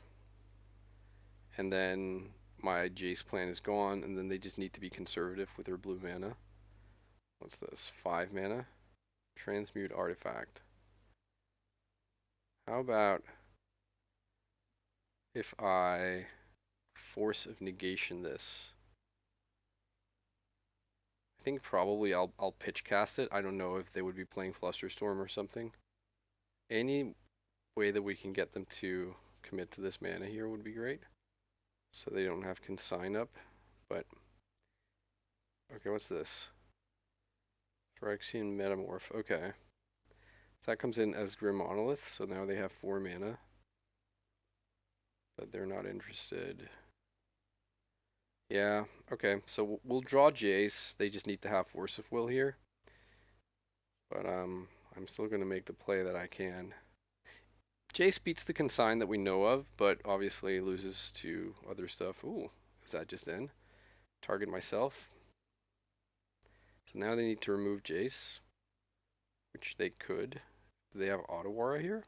and then my Jace plan is gone, and then they just need to be conservative with their blue mana. What's this? 5 mana? Transmute artifact. How about if I Force of Negation this? I think probably I'll pitch cast it. I don't know if they would be playing Flusterstorm or something. Any way that we can get them to commit to this mana here would be great. So they don't have consign up. But okay, what's this? Phyrexian Metamorph. Okay. So that comes in as Grim Monolith, so now they have 4 mana. But they're not interested. Yeah, okay. So we'll draw Jace. They just need to have Force of Will here. But I'm still going to make the play that I can. Jace beats the consign that we know of, but obviously loses to other stuff. Ooh, is that just in? Target myself. So now they need to remove Jace, which they could. Do they have Ottawara here?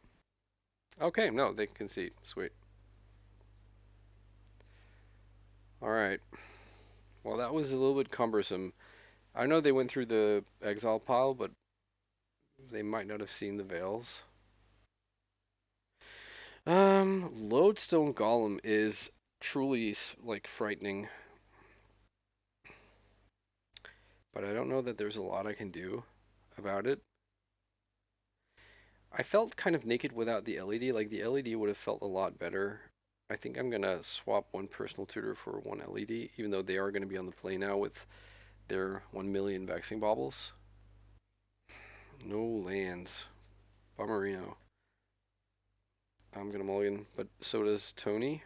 Okay, no, they can concede. Sweet. Alright. Well, that was a little bit cumbersome. I know they went through the exile pile, but they might not have seen the veils. Lodestone Golem is truly like frightening, but I don't know that there's a lot I can do about it. I felt kind of naked without the LED. Like the LED would have felt a lot better. I think I'm gonna swap one personal tutor for one LED, even though they are gonna be on the play now with their 1 million vexing baubles. No lands. Bomberino. I'm gonna mulligan, but so does Tony.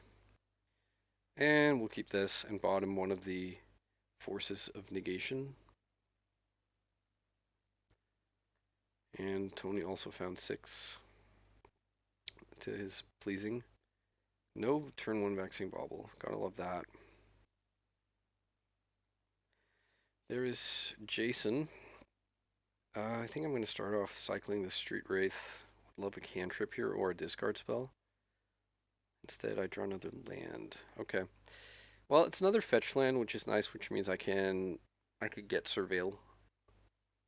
And we'll keep this and bottom one of the forces of negation. And Tony also found 6 to his pleasing. No turn 1 vexing bauble. Gotta love that. There is Jason. I think I'm going to start off cycling the Street Wraith. Would love a cantrip here or a discard spell. Instead, I draw another land. Okay. Well, it's another fetch land, which is nice, which means I could get Surveil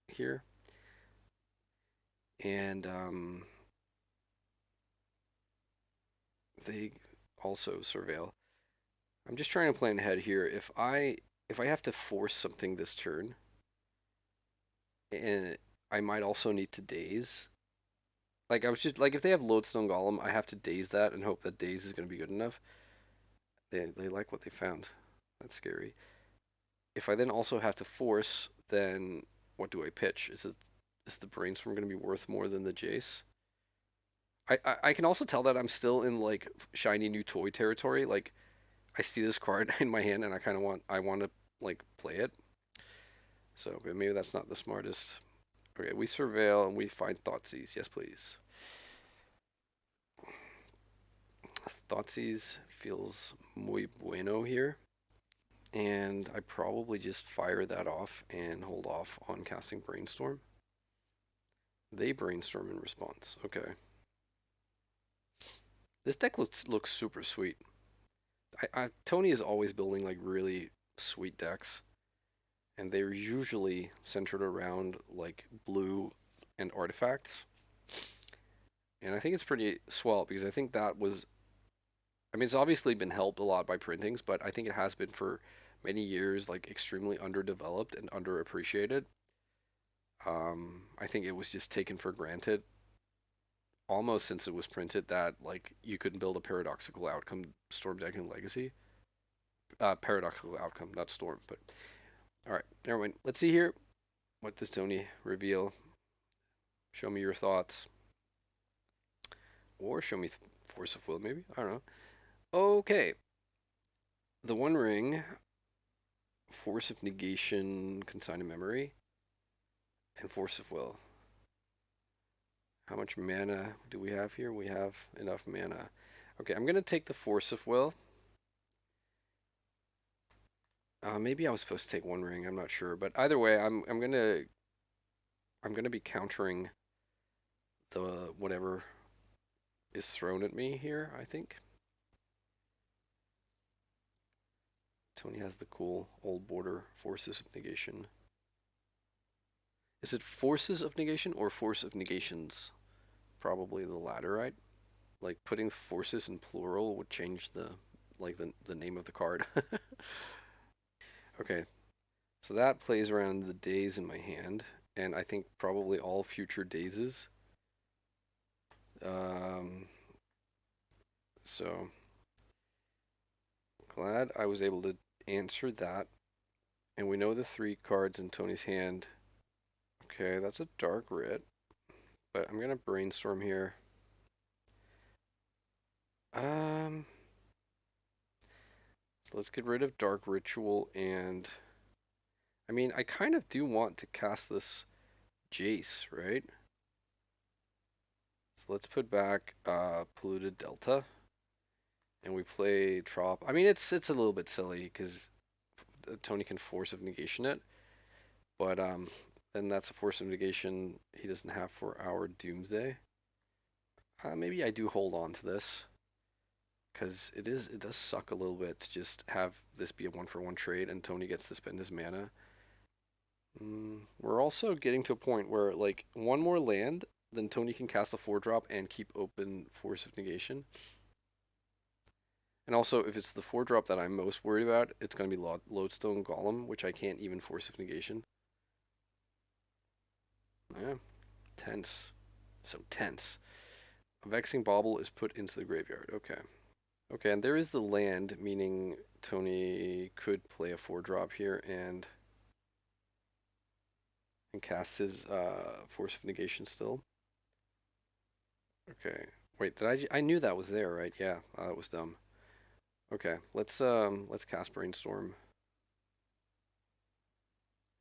here. And they also Surveil. I'm just trying to plan ahead here. If I have to force something this turn, and I might also need to daze. Like I was just like if they have Lodestone Golem, I have to daze that and hope that daze is going to be good enough. They like what they found. That's scary. If I then also have to force, then what do I pitch? Is the brainstorm going to be worth more than the Jace? I can also tell that I'm still in like shiny new toy territory. Like I see this card in my hand and I want to like play it. So maybe that's not the smartest. Okay, we surveil and we find Thoughtseize. Yes, please. Thoughtseize feels muy bueno here. And I probably just fire that off and hold off on casting Brainstorm. They brainstorm in response. Okay. This deck looks super sweet. Tony is always building like really sweet decks, and they're usually centered around like blue and artifacts. And I think it's pretty swell because I think that was. I mean, it's obviously been helped a lot by printings, but I think it has been for many years like extremely underdeveloped and underappreciated. I think it was just taken for granted almost since it was printed that like you couldn't build a paradoxical outcome storm deck in Legacy. Paradoxical outcome, not storm. But all right, never mind. Let's see here. What does Tony reveal? Show me your thoughts, or show me force of will. Maybe I don't know. Okay, the One Ring, force of negation, consign a memory, and force of will. How much mana do we have here? We have enough mana. Okay, I'm gonna take the force of will. Maybe I was supposed to take One Ring. I'm not sure, but either way, I'm gonna be countering the whatever is thrown at me here. I think Tony has the cool old border forces of negation. Is it forces of negation or force of negations? Probably the latter, right? Like putting forces in plural would change the name of the card. Okay, so that plays around the days in my hand, and I think probably all future dazes. Um, so glad I was able to answer that. And we know the 3 cards in Tony's hand. Okay, that's a dark red, but I'm gonna brainstorm here. Um, so let's get rid of dark ritual and I mean I kind of do want to cast this Jace, right? So let's put back polluted delta and we play Trop. I mean it's a little bit silly because Tony can force of negation it, but then that's a force of negation he doesn't have for our Doomsday. Maybe I do hold on to this because it does suck a little bit to just have this be a 1-for-1 trade and Tony gets to spend his mana. We're also getting to a point where like one more land, then Tony can cast a 4-drop and keep open force of negation. And also, if it's the 4-drop that I'm most worried about, it's going to be Lodestone Golem, which I can't even force of negation. Yeah, tense. So tense. A Vexing Bauble is put into the graveyard. Okay. Okay, and there is the land, meaning Tony could play a 4-drop here and cast his force of negation still. Okay. Wait, I knew that was there, right? Yeah, that was dumb. Okay, let's cast Brainstorm.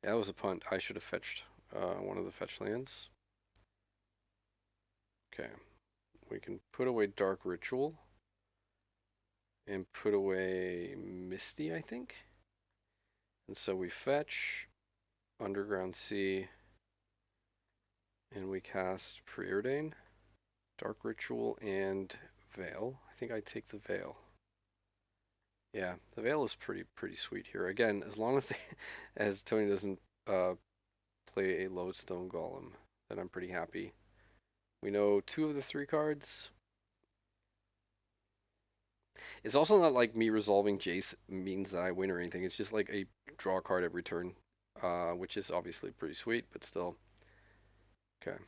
Yeah, that was a punt. I should have fetched one of the fetch lands. Okay, we can put away Dark Ritual and put away Misty, I think. And so we fetch Underground Sea and we cast Preordain, Dark Ritual, and Veil. I think I take the Veil. Yeah, the Veil is pretty sweet here. Again, as long as as Tony doesn't uh, play a Lodestone Golem, then I'm pretty happy. We know two of the three cards. It's also not like me resolving Jace means that I win or anything. It's just like a draw card every turn, which is obviously pretty sweet, but still. Okay.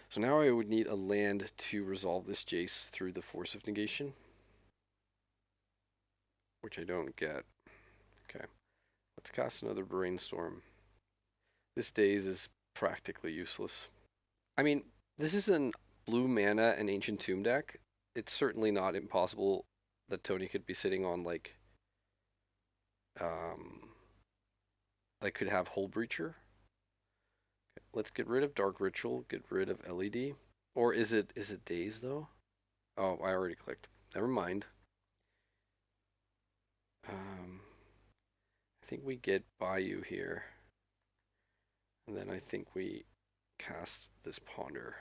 So now I would need a land to resolve this Jace through the Force of Negation, which I don't get. Okay. Let's cast another Brainstorm. This Daze is practically useless. I mean, this is an blue mana and Ancient Tomb deck. It's certainly not impossible that Tony could be sitting on um could have Hull Breacher. Let's get rid of Dark Ritual, get rid of LED. Or is it Daze though? Oh, I already clicked. Never mind. I think we get Bayou here. And then I think we cast this Ponder.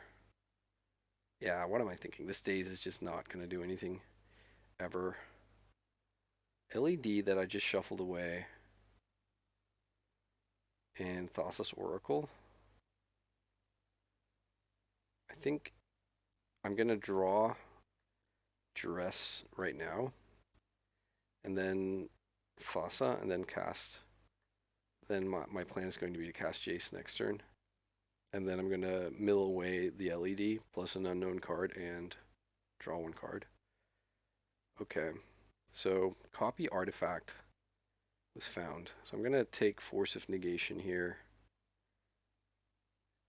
Yeah, what am I thinking? This Daze is just not going to do anything ever. LED that I just shuffled away. And Thassa's Oracle. I think I'm going to draw Duress right now. And then Thassa, and then cast. Then my plan is going to be to cast Jace next turn. And then I'm going to mill away the LED plus an unknown card and draw one card. Okay, so copy artifact was found. So I'm going to take Force of Negation here.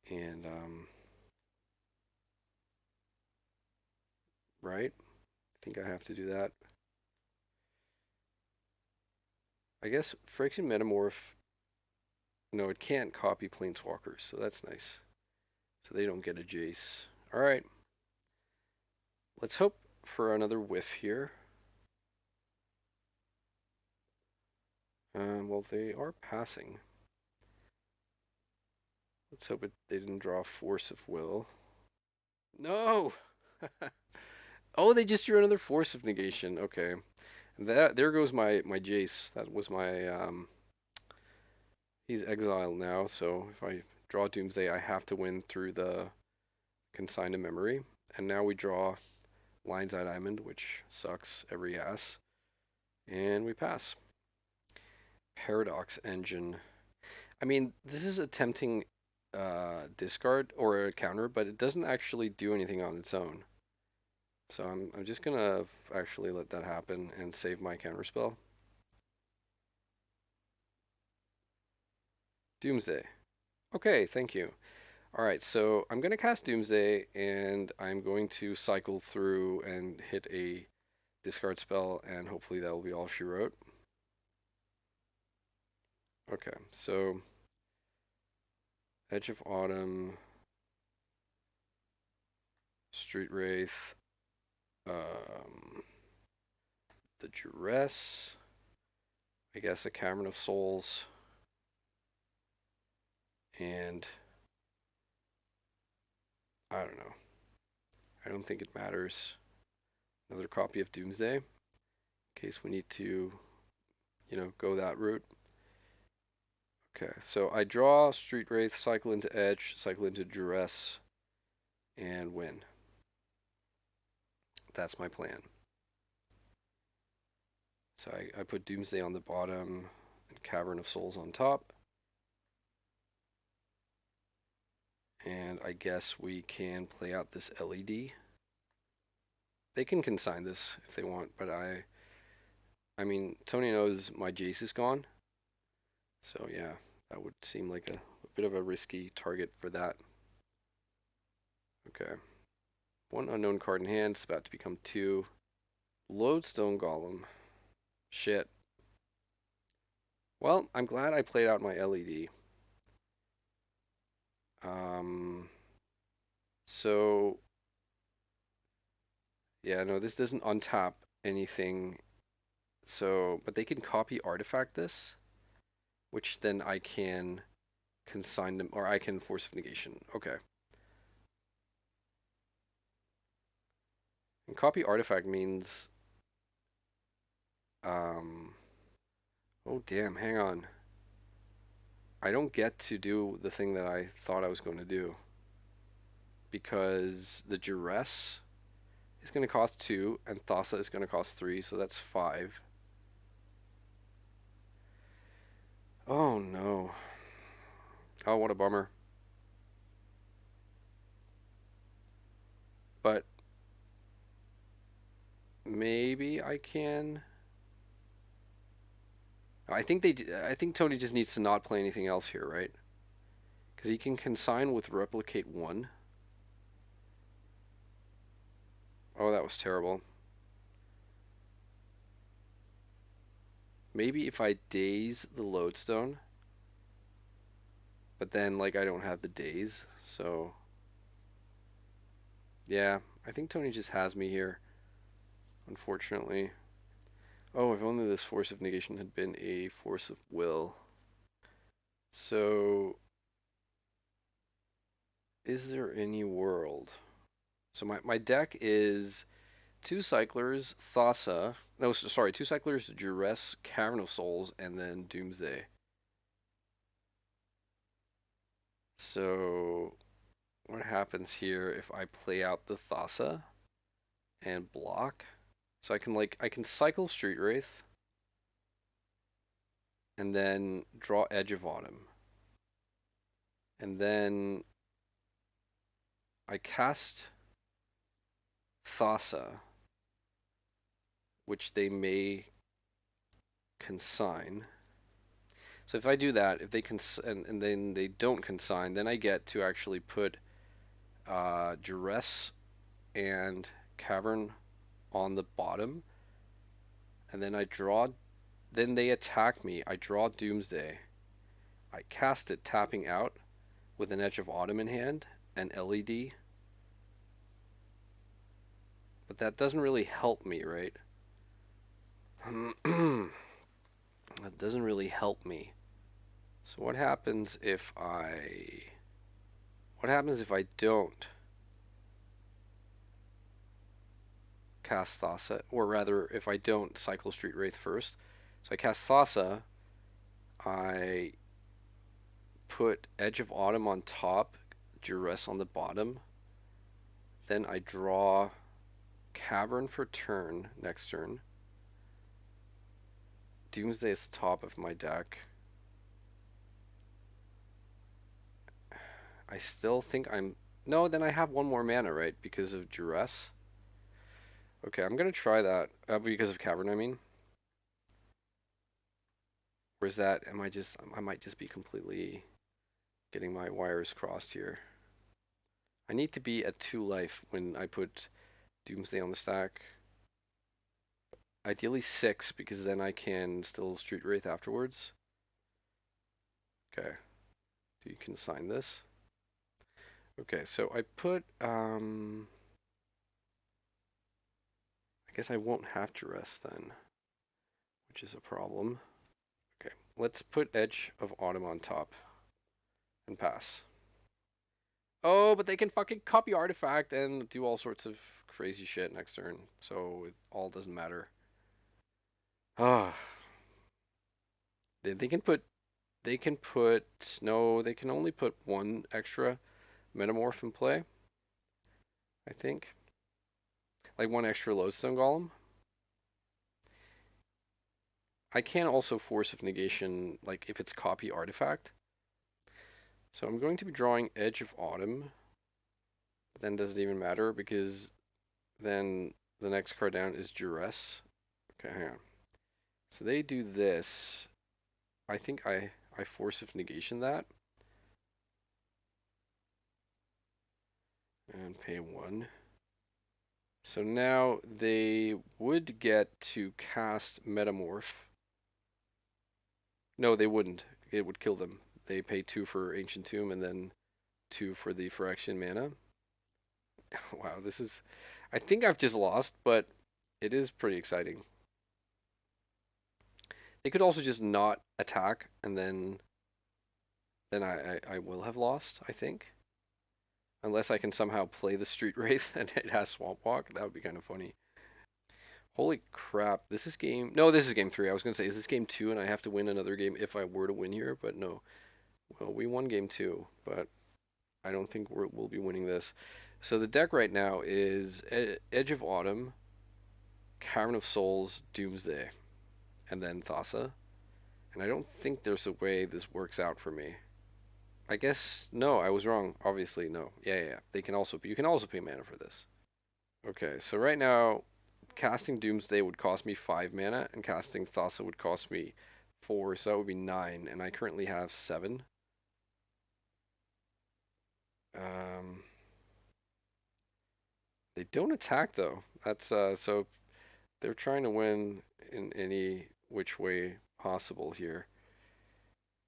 And, right? I think I have to do that. I guess Phyrexian Metamorph. No, it can't copy Planeswalkers, so that's nice. So they don't get a Jace. Alright. Let's hope for another whiff here. Well, they are passing. Let's hope they didn't draw Force of Will. No! Oh, they just drew another Force of Negation. Okay. There goes my Jace. That was my he's exiled now, so if I draw Doomsday, I have to win through the Consign to Memory. And now we draw Lion's Eye Diamond, which sucks every ass. And we pass. Paradox Engine. I mean, this is a tempting discard or a counter, but it doesn't actually do anything on its own. So I'm just gonna actually let that happen and save my counterspell. Doomsday. Okay, thank you. All right, so I'm gonna cast Doomsday, and I'm going to cycle through and hit a discard spell, and hopefully that will be all she wrote. Okay, so Edge of Autumn, Street Wraith, the Duress, I guess a Cavern of Souls, and I don't know. I don't think it matters. Another copy of Doomsday, in case we need to, go that route. Okay, so I draw Street Wraith, cycle into Edge, cycle into Duress, and win. That's my plan. So I put Doomsday on the bottom and Cavern of Souls on top. And I guess we can play out this LED. They can consign this if they want, but I mean, Tony knows my Jace is gone. So yeah, that would seem like a bit of a risky target for that. Okay. One unknown card in hand. It's about to become two. Lodestone Golem. Shit. Well, I'm glad I played out my LED. Um, so, yeah, no, this doesn't untap anything. So, but they can copy artifact this, which then I can consign them, or I can force of negation. Okay. And copy artifact means, um, oh damn, hang on. I don't get to do the thing that I thought I was going to do because the duress is going to cost 2 and Thassa is going to cost 3, so that's 5. Oh no. Oh, what a bummer. But maybe I can. I think Tony just needs to not play anything else here, right? Because he can consign with replicate 1. Oh, that was terrible. Maybe if I daze the lodestone, but then like I don't have the daze, so yeah, I think Tony just has me here, unfortunately. Oh, if only this force of negation had been a force of will. So, is there any world? So my deck is 2 cyclers, Thassa. No, sorry, 2 cyclers, Duress, Cavern of Souls, and then Doomsday. So, what happens here if I play out the Thassa and block? So I can cycle Street Wraith and then draw Edge of Autumn. And then I cast Thassa, which they may consign. So if I do that, if they and then they don't consign, then I get to actually put Duress and Cavern on the bottom, and then I draw. Then they attack me. I draw Doomsday. I cast it, tapping out with an Edge of Autumn in hand and LED. But that doesn't really help me, right? That doesn't really help me. So what happens if I... What happens if I don't cast Thassa? Or rather, if I don't cycle Street Wraith first. So I cast Thassa. I put Edge of Autumn on top, Duress on the bottom. Then I draw Cavern for turn, next turn. Doomsday is the top of my deck. I still think I'm... No, then I have one more mana, right? Because of Duress. Okay, I'm gonna try that. Because of Cavern, I mean. Or is that... I might just be completely getting my wires crossed here. I need to be at 2 life when I put Doomsday on the stack. Ideally 6, because then I can still Street Wraith afterwards. Okay. You can sign this. Okay, so I put, I guess I won't have to rest then, which is a problem. Okay, let's put Edge of Autumn on top and pass. Oh, but they can fucking copy artifact and do all sorts of crazy shit next turn, so it all doesn't matter. Ah, they can put no, they can only put 1 extra metamorph in play. I think, like 1 extra lodestone golem. I can also force of negation, like if it's copy artifact. So I'm going to be drawing Edge of Autumn. But then does it even matter because then the next card down is Duress. Okay, hang on. So they do this. I think I force of negation that. And pay 1. So now they would get to cast Metamorph. No, they wouldn't. It would kill them. They pay 2 for Ancient Tomb and then 2 for the Phyrexian mana. Wow, this is. I think I've just lost, but it is pretty exciting. They could also just not attack, and then I will have lost, I think. Unless I can somehow play the Street Wraith and it has Swamp Walk. That would be kind of funny. Holy crap. This is game. No, this is game 3. I was going to say, is this game 2 and I have to win another game if I were to win here? But no. Well, we won game 2, but I don't think we'll be winning this. So the deck right now is Edge of Autumn, Cavern of Souls, Doomsday, and then Thassa. And I don't think there's a way this works out for me. I guess no, I was wrong. Obviously, no. Yeah. They can also you can also pay mana for this. Okay, so right now, casting Doomsday would cost me 5 mana, and casting Thassa would cost me 4, so that would be 9, and I currently have 7. Um, they don't attack though. That's so they're trying to win in any which way possible here.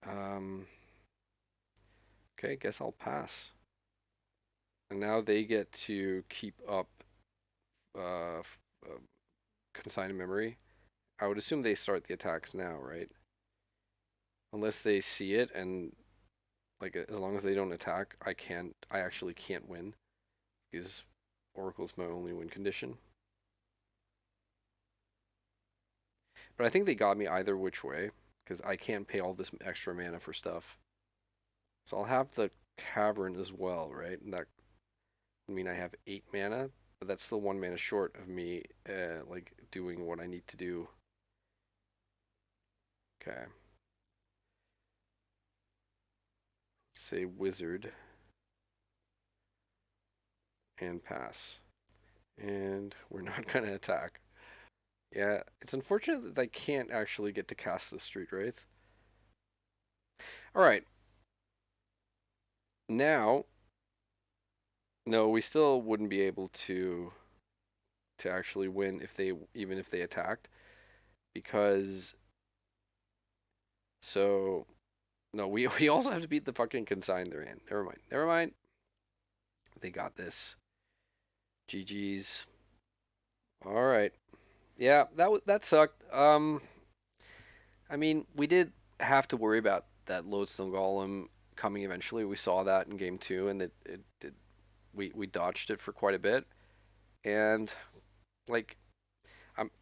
Um, okay, guess I'll pass. And now they get to keep up uh, consigned memory. I would assume they start the attacks now, right? Unless they see it and like as long as they don't attack, I actually can't win because Oracle's my only win condition. But I think they got me either which way because I can't pay all this extra mana for stuff. So I'll have the Cavern as well, right? And that would mean I have 8 mana, but that's still 1 mana short of me like doing what I need to do. Okay. Let's say Wizard and pass. And we're not going to attack. Yeah, it's unfortunate that I can't actually get to cast the Street Wraith. Alright, now, no, we still wouldn't be able to actually win if they even if they attacked because so no we also have to beat the fucking consign they're in. Never mind. Never mind. They got this. GG's. All right. Yeah, that sucked. I mean, we did have to worry about that lodestone golem coming eventually. We saw that in game 2 and we dodged it for quite a bit. And like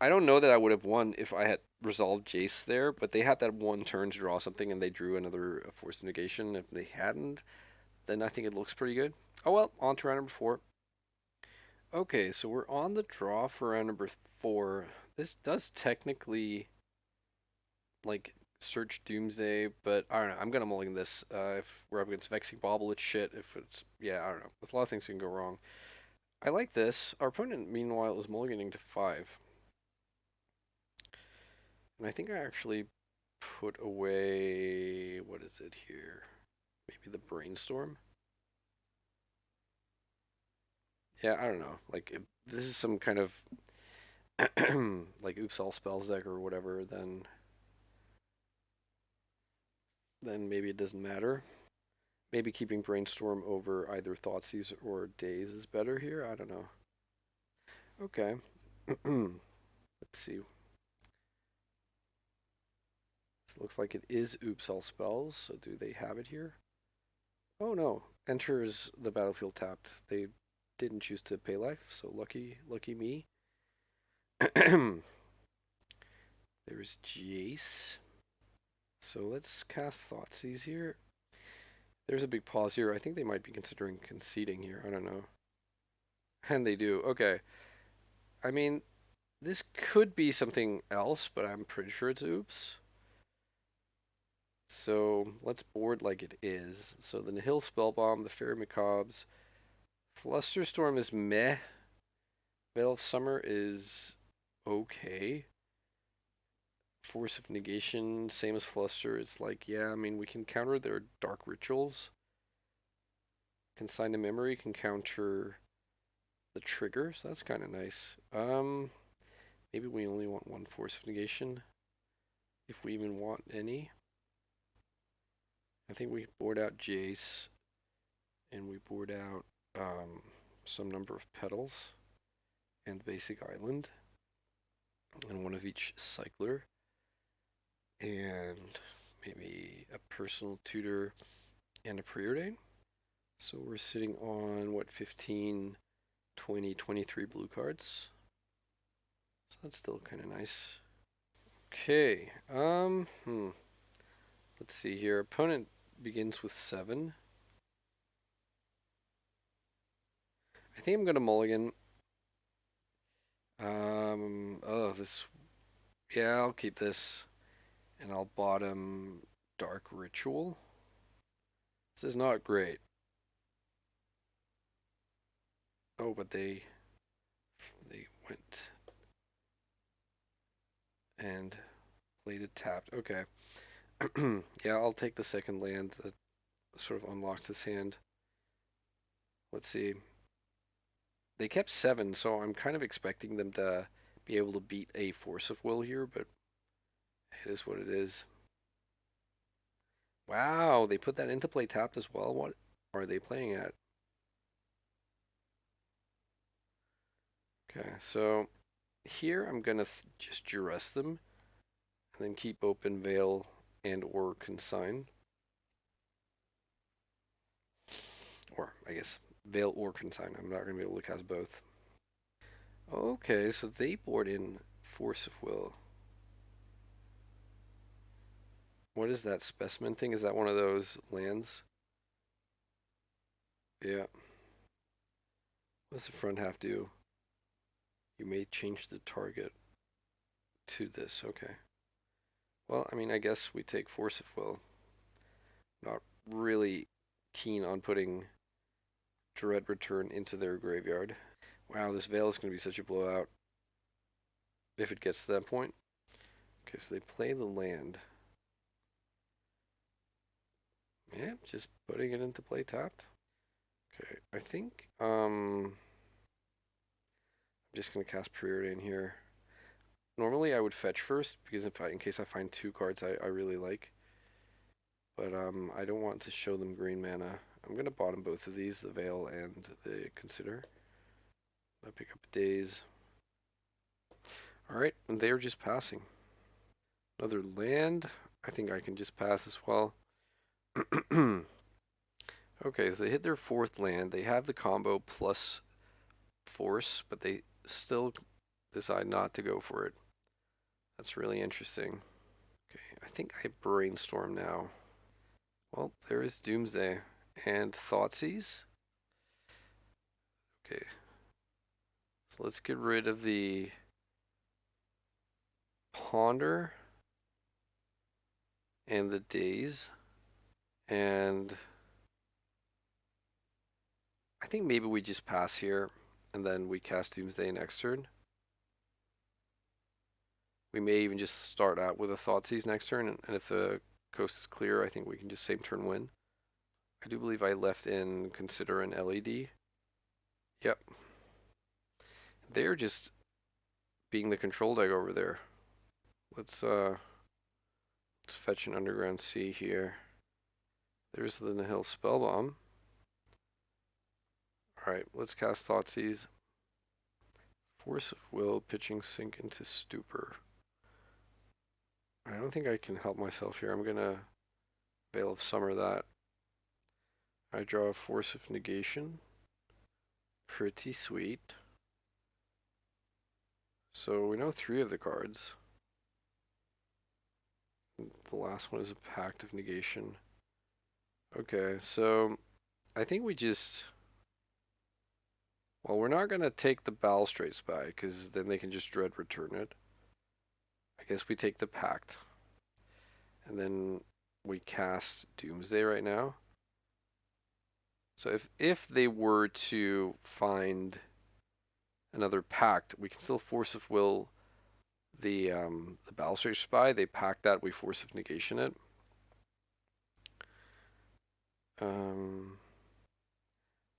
I don't know that I would have won if I had resolved Jace there, but they had that one turn to draw something and they drew another forced negation. If they hadn't, then I think it looks pretty good. Oh well, on to round number 4. Okay, so we're on the draw for round number 4. This does technically like search Doomsday, but I don't know. I'm gonna mulligan this. If we're up against Vexing Bobble, it's shit. If it's I don't know. There's a lot of things that can go wrong. I like this. Our opponent, meanwhile, is mulliganing to 5. And I think I actually put away, what is it here? Maybe the brainstorm? Yeah, I don't know. Like, if this is some kind of like oops all spells deck or whatever, then maybe it doesn't matter. Maybe keeping brainstorm over either Thoughtseize or Daze is better here. I don't know. Okay. Let's see. This looks like it is oops all spells. So do they have it here? Oh no. Enters the battlefield tapped. They didn't choose to pay life, so lucky me. There's Jace. So let's cast Thoughtseize here. There's a big pause here. I think they might be considering conceding here. I don't know. And they do. Okay. I mean, this could be something else, but I'm pretty sure it's oops. So let's board like it is. So the Nihil Spellbomb, the Fairy Macabres. Flusterstorm is meh. Veil of Summer is okay. Force of Negation, same as Fluster. It's like, yeah, I mean, we can counter their Dark Rituals. Consign to Memory can counter the trigger, so that's kind of nice. Maybe we only want one force of negation, if we even want any. I think we board out Jace, and we board out some number of petals and basic island, and one of each cycler, and maybe a personal tutor and a preordain. So we're sitting on what, 15, 20, 23 blue cards. So that's still kind of nice. Okay. Let's see here. Opponent begins with 7. I think I'm gonna mulligan. Oh, this. Yeah, I'll keep this, and I'll bottom Dark Ritual. This is not great. Oh, but they went and played it tapped. Okay. Yeah, I'll take the second land that sort of unlocks this hand. Let's see. They kept 7, so I'm kind of expecting them to be able to beat a Force of Will here, but it is what it is. Wow, they put that into play tapped as well. What are they playing at? Okay, so here I'm gonna just duress them and then keep open Veil and or Consign. Or I guess Veil or Consign. I'm not gonna be able to cast both. Okay, so they board in Force of Will. What is that specimen thing? Is that one of those lands? Yeah. What does the front half do? You may change the target to this. Okay. Well, I mean, I guess we take Force of Will. Not really keen on putting Dread Return into their graveyard. Wow, this Veil is going to be such a blowout if it gets to that point. Okay, so they play the land. Yeah, just putting it into play tapped. Okay, I think I'm just gonna cast Preordain here. Normally I would fetch first because in case I find 2 cards I really like. But I don't want to show them green mana. I'm gonna bottom both of these, the Veil and the Consider. I pick up Daze. Alright, and they're just passing. Another land. I think I can just pass as well. Okay, so they hit their 4th land. They have the combo plus force, but they still decide not to go for it. That's really interesting. Okay, I think I brainstorm now. Well, there is Doomsday and Thoughtseize. Okay, so let's get rid of the Ponder and the Daze. And I think maybe we just pass here and then we cast Doomsday next turn. We may even just start out with a Thoughtseize next turn, and if the coast is clear, I think we can just same turn win. I do believe I left in Consider an LED. Yep. They're just being the control deck over there. Let's fetch an Underground Sea here. There's the Nihil Spellbomb. Alright, let's cast Thoughtseize. Force of Will, pitching Sink into Stupor. I don't think I can help myself here. I'm gonna Veil of Summer that. I draw a Force of Negation. Pretty sweet. So we know 3 of the cards. The last one is a Pact of Negation. Okay, so I think we just... Well, we're not going to take the Balustrade Spy, because then they can just Dread Return it. I guess we take the Pact. And then we cast Doomsday right now. So if they were to find another Pact, we can still Force of Will the Balustrade Spy. They pack that, we Force of Negation it.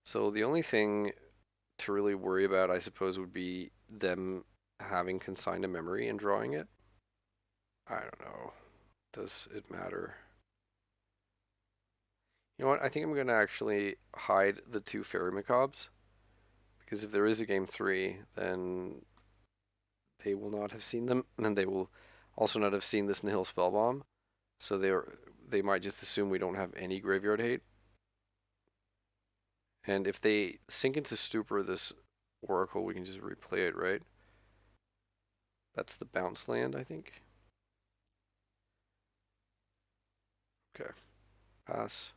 So the only thing to really worry about, I suppose, would be them having consigned a memory and drawing it. I don't know. Does it matter? You know what? I think I'm going to actually hide the two Fairy Macabres, because if there is a game three, then they will not have seen them, and then they will also not have seen this Nihil Spellbomb. So they might just assume we don't have any graveyard hate. And if they sink into stupor this Oracle, we can just replay it, right? That's the bounce land, I think. Okay, pass.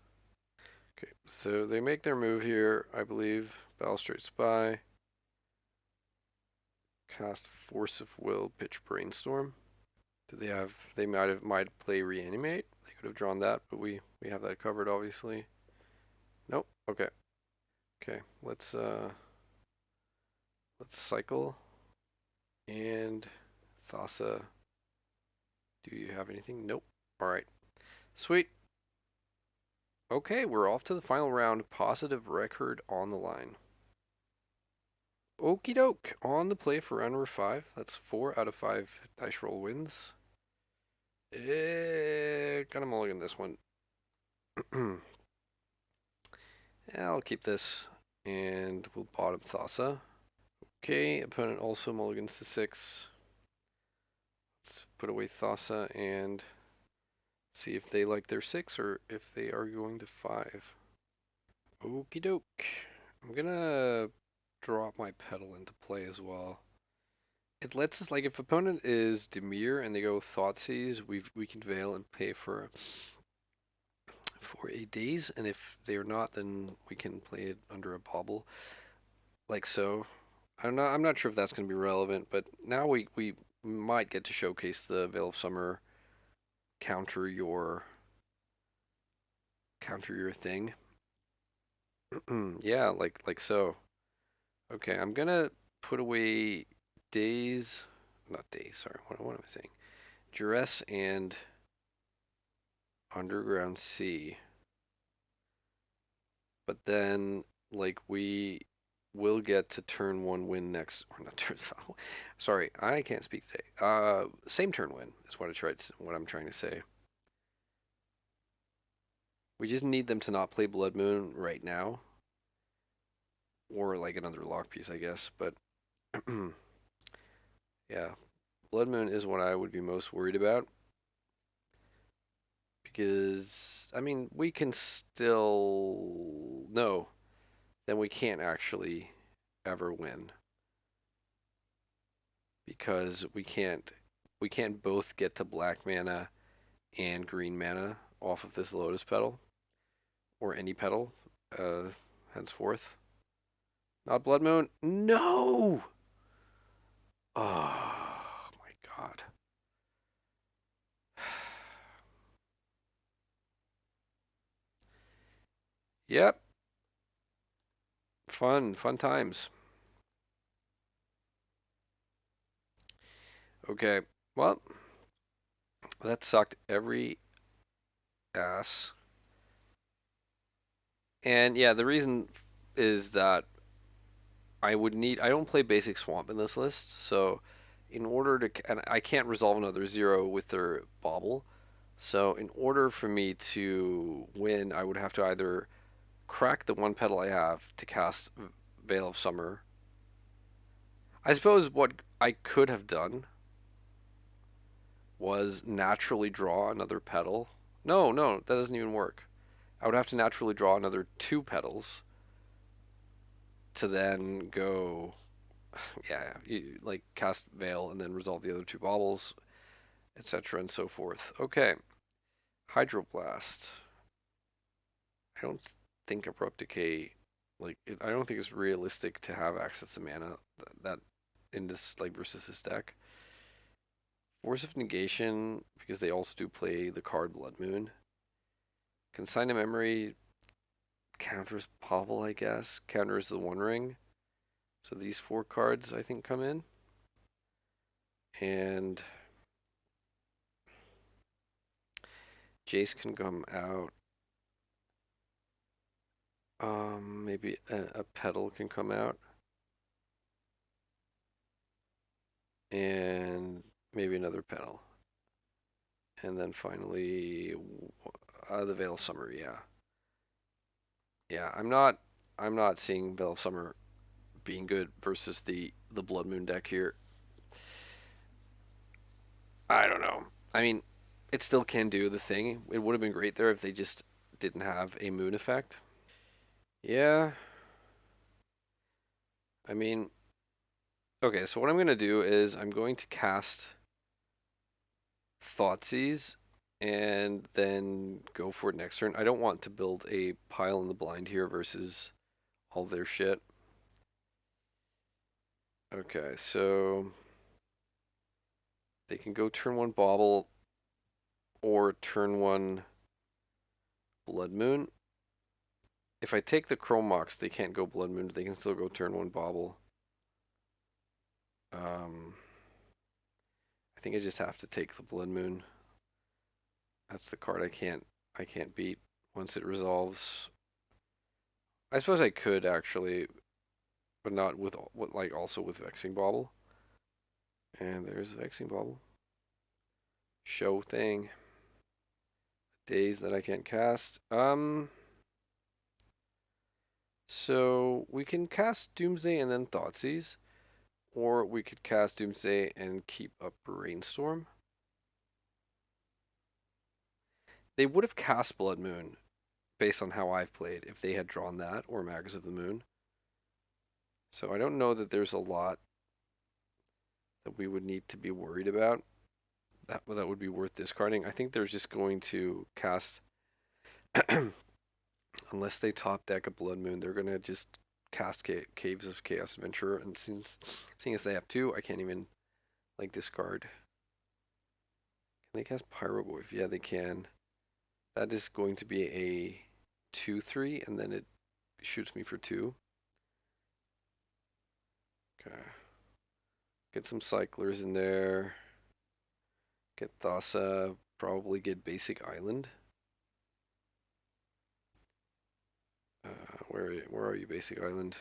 Okay, so they make their move here, I believe. Balustrade Spy. Cast Force of Will, pitch Brainstorm. Do they have? They might play Reanimate. They could have drawn that, but we have that covered, obviously. Nope. Okay. Okay. Let's cycle. And Thassa, do you have anything? Nope. All right. Sweet. Okay, we're off to the final round. Positive record on the line. Okie doke. On the play for round number 5. That's 4 out of 5 dice roll wins. Gonna mulligan this one. Yeah, I'll keep this. And we'll bottom Thassa. Okay, opponent also mulligans to 6. Let's put away Thassa and see if they like their 6 or if they are going to 5. Okie doke. I'm gonna drop my pedal into play as well. It lets us, like, if opponent is Demir and they go Thoughtseize, we can Veil and pay for a daze, and if they're not, then we can play it under a bauble, like so. I'm not sure if that's going to be relevant, but now we might get to showcase the Veil of Summer counter your thing. Yeah, like so. Okay, I'm gonna put away Days, not Days. Sorry, what am I saying? Duress and Underground Sea. But then, like, we will get to turn one win next, or not turn. Sorry, I can't speak today. Same turn win is what I'm trying to say. We just need them to not play Blood Moon right now, or like another lock piece, I guess. But yeah, Blood Moon is what I would be most worried about, because I mean we can still no, then we can't actually ever win, because we can't both get to black mana and green mana off of this Lotus Petal, or any petal, uh, henceforth. Not Blood Moon. No! Oh my god. Yep. Fun times. Okay. Well, that sucked every ass. And yeah, the reason is that I don't play basic swamp in this list, so in order to, and I can't resolve another 0 with their bauble. So in order for me to win, I would have to either crack the one petal I have to cast Veil of Summer. I suppose what I could have done was naturally draw another petal. No, no, that doesn't even work. I would have to naturally draw another 2 petals to then go, yeah, like cast Veil and then resolve the other 2 baubles, etc. and so forth. Okay, Hydroblast. I don't think Abrupt Decay, I don't think it's realistic to have access to mana that in this, like, versus this deck. Force of Negation, because they also do play the card Blood Moon. Consign to Memory counters Pobble, I guess. Counters the One Ring. So these 4 cards, I think, come in. And Jace can come out. Maybe a Petal can come out. and maybe another panel, and then finally the Veil of Summer. Yeah, yeah. I'm not seeing Veil of Summer being good versus the Blood Moon deck here. I don't know. I mean, it still can do the thing. It would have been great there if they just didn't have a moon effect. Yeah, I mean, okay, so what I'm going to do is I'm going to cast Thoughtseize and then go for it next turn. I don't want to build a pile in the blind here versus all their shit. Okay, so they can go turn one Bauble or turn one Blood Moon. If I take the Chrome Mox, they can't go Blood Moon. They can still go turn one Bauble. I think I just have to take the Blood Moon. That's the card I can't beat once it resolves. I suppose I could actually, but not with like also with Vexing Bauble. And there's Vexing Bauble. Show thing. Days that I can't cast. So we can cast Doomsday and then Thoughtseize, or we could cast Doomsday and keep up Brainstorm. They would have cast Blood Moon based on how I've played if they had drawn that or Magus of the Moon. So I don't know that there's a lot that we would need to be worried about. That would be worth discarding. I think they're just going to cast, unless they top deck a Blood Moon, they're going to just cast Caves of Chaos Adventurer. And seeing as they have two, I can't even like discard. Can they cast Pyrogoyf? Yeah, they can. That is going to be a 2/3, and then it shoots me for 2. Okay. Get some cyclers in there. Get Thassa. Probably get basic island. Where are you, basic island?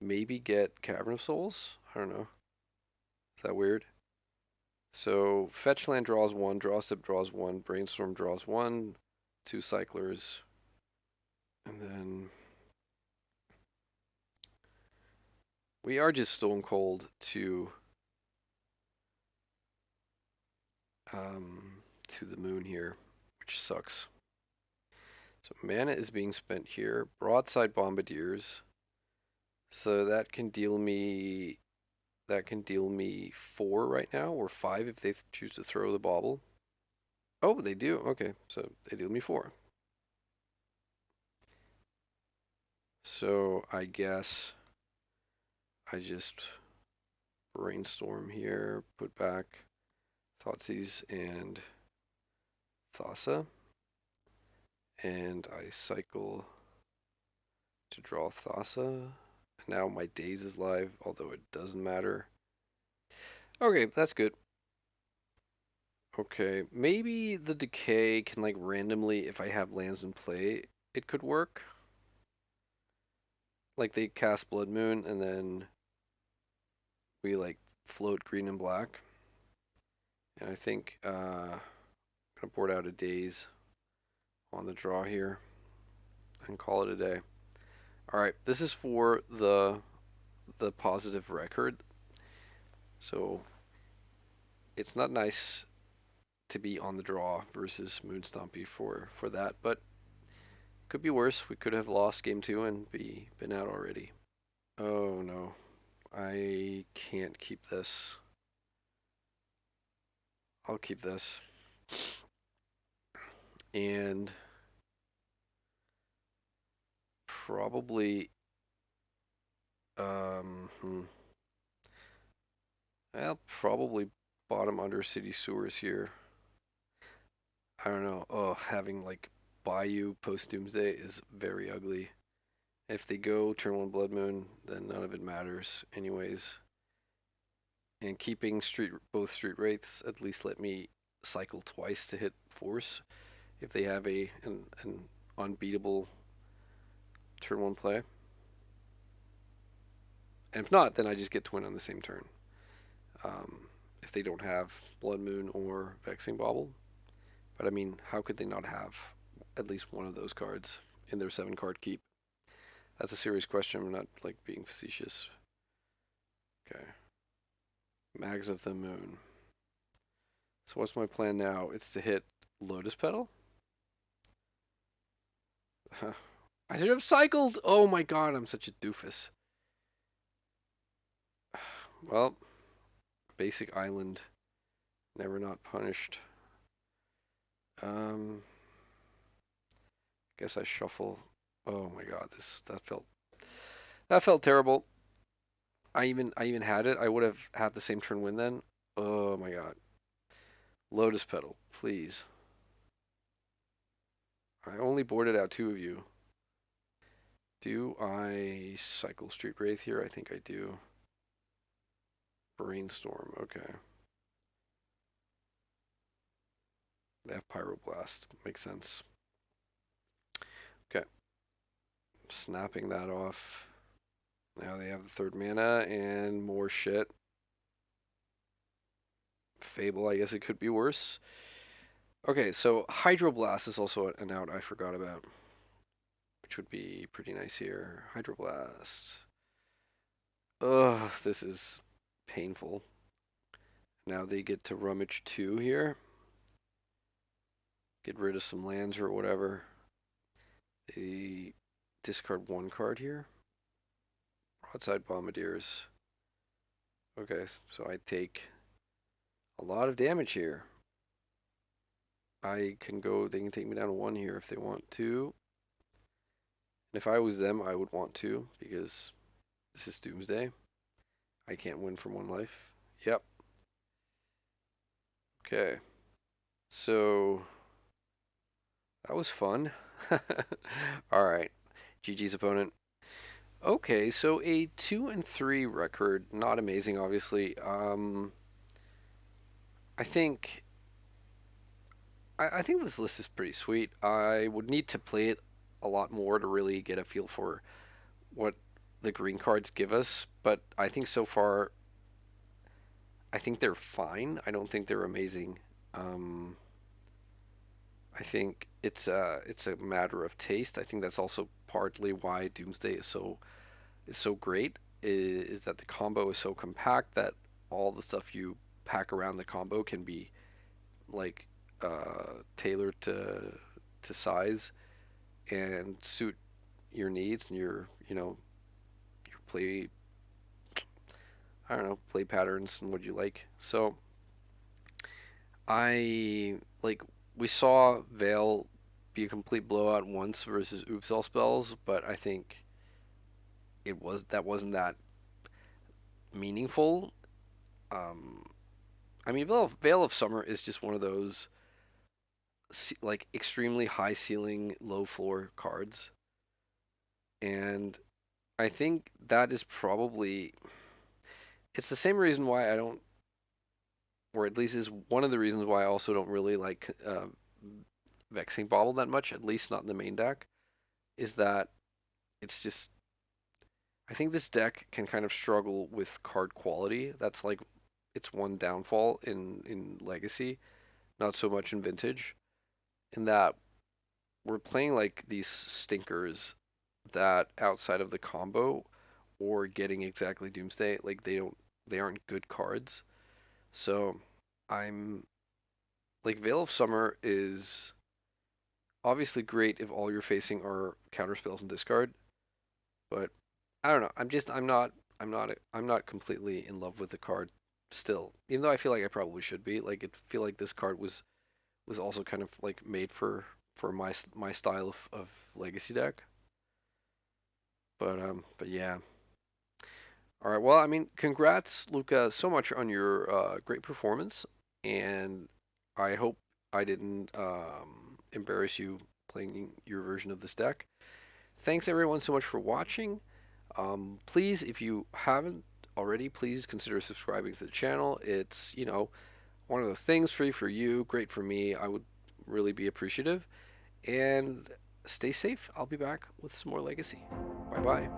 Maybe get Cavern of Souls. I don't know. Is that weird? So fetch land draws one, draw step draws one, brainstorm draws one, two cyclers, and then we are just stone cold to the moon here, which sucks. So mana is being spent here. Broadside Bombardiers. So that can deal me 4 right now, or 5 if they choose to throw the bauble. Oh, they do. Okay, so they deal me 4. So I guess I just brainstorm here, put back Thoughtseize and Thassa, and I cycle to draw Thassa. Now my daze is live, although it doesn't matter. Okay, that's good. Okay, maybe the decay can like randomly, if I have lands in play, it could work. Like they cast Blood Moon and then we like float green and black. And I think I'm gonna board out a daze on the draw here and call it a day. All right, this is for the positive record. So it's not nice to be on the draw versus Moonstompy for that, but could be worse. We could have lost game 2 and been out already. Oh no. I can't keep this. I'll keep this. And probably I'll probably bottom under city sewers here. I don't know. Oh, having like Bayou post Doomsday is very ugly. If they go turn one Blood Moon, then none of it matters anyways. And keeping both street wraiths at least let me cycle twice to hit force if they have an unbeatable turn 1 play. And if not, then I just get twin on the same turn. if they don't have Blood Moon or Vexing Bauble. But I mean, how could they not have at least one of those cards in their 7 card keep? That's a serious question. I'm not like being facetious. Okay. Mags of the Moon. So what's my plan now? It's to hit Lotus Petal? I should have cycled! Oh my god, I'm such a doofus. Well, basic island. Never not punished. Guess I shuffle. Oh my god, that felt terrible. I even had it. I would have had the same turn win then. Oh my god. Lotus Petal, please. I only boarded out 2 of you. Do I cycle Street Wraith here? I think I do. Brainstorm, okay. They have Pyroblast. Makes sense. Okay. Snapping that off. Now they have the 3rd mana and more shit. Fable, I guess it could be worse. Okay, so Hydroblast is also an out I forgot about, which would be pretty nice here. Hydroblast. Ugh, this is painful. Now they get to rummage 2 here. Get rid of some lands or whatever. They discard 1 card here. Broadside Bombardiers. Okay, so I take a lot of damage here. They can take me down to 1 here if they want to. And if I was them, I would want to, because this is Doomsday. I can't win from 1 life. Yep. Okay. So that was fun. Alright. GG's opponent. Okay, so a 2-3 record. Not amazing, obviously. I think I think this list is pretty sweet. I would need to play it a lot more to really get a feel for what the green cards give us, but I think so far I think they're fine. I don't think they're amazing. Um, I think it's a matter of taste. I think that's also partly why Doomsday is so great. Is that the combo is so compact that all the stuff you pack around the combo can be like tailored to size and suit your needs and your play, I don't know, play patterns and what you like. So I like we saw Veil be a complete blowout once versus Oops All Spells, but I think that wasn't that meaningful. Um, I mean, Veil of Summer is just one of those like extremely high ceiling, low floor cards, and I think that is probably it's the same reason why I don't, or at least is one of the reasons why I also don't really like Vexing Bauble that much, at least not in the main deck, is that it's just I think this deck can kind of struggle with card quality. That's like its one downfall in Legacy, not so much in Vintage. In that we're playing like these stinkers that outside of the combo or getting exactly Doomsday, like they aren't good cards. So I'm like Veil of Summer is obviously great if all you're facing are counter spells and discard, but I don't know. I'm not completely in love with the card still. Even though I feel like I probably should be. Like I feel like this card was also kind of like made for my style of legacy deck. But yeah. All right. Well, I mean, congrats, Luca, so much on your great performance, and I hope I didn't embarrass you playing your version of this deck. Thanks everyone so much for watching. Please, if you haven't already, please consider subscribing to the channel. It's one of those things free for you, great for me. I would really be appreciative. And stay safe. I'll be back with some more Legacy. Bye bye.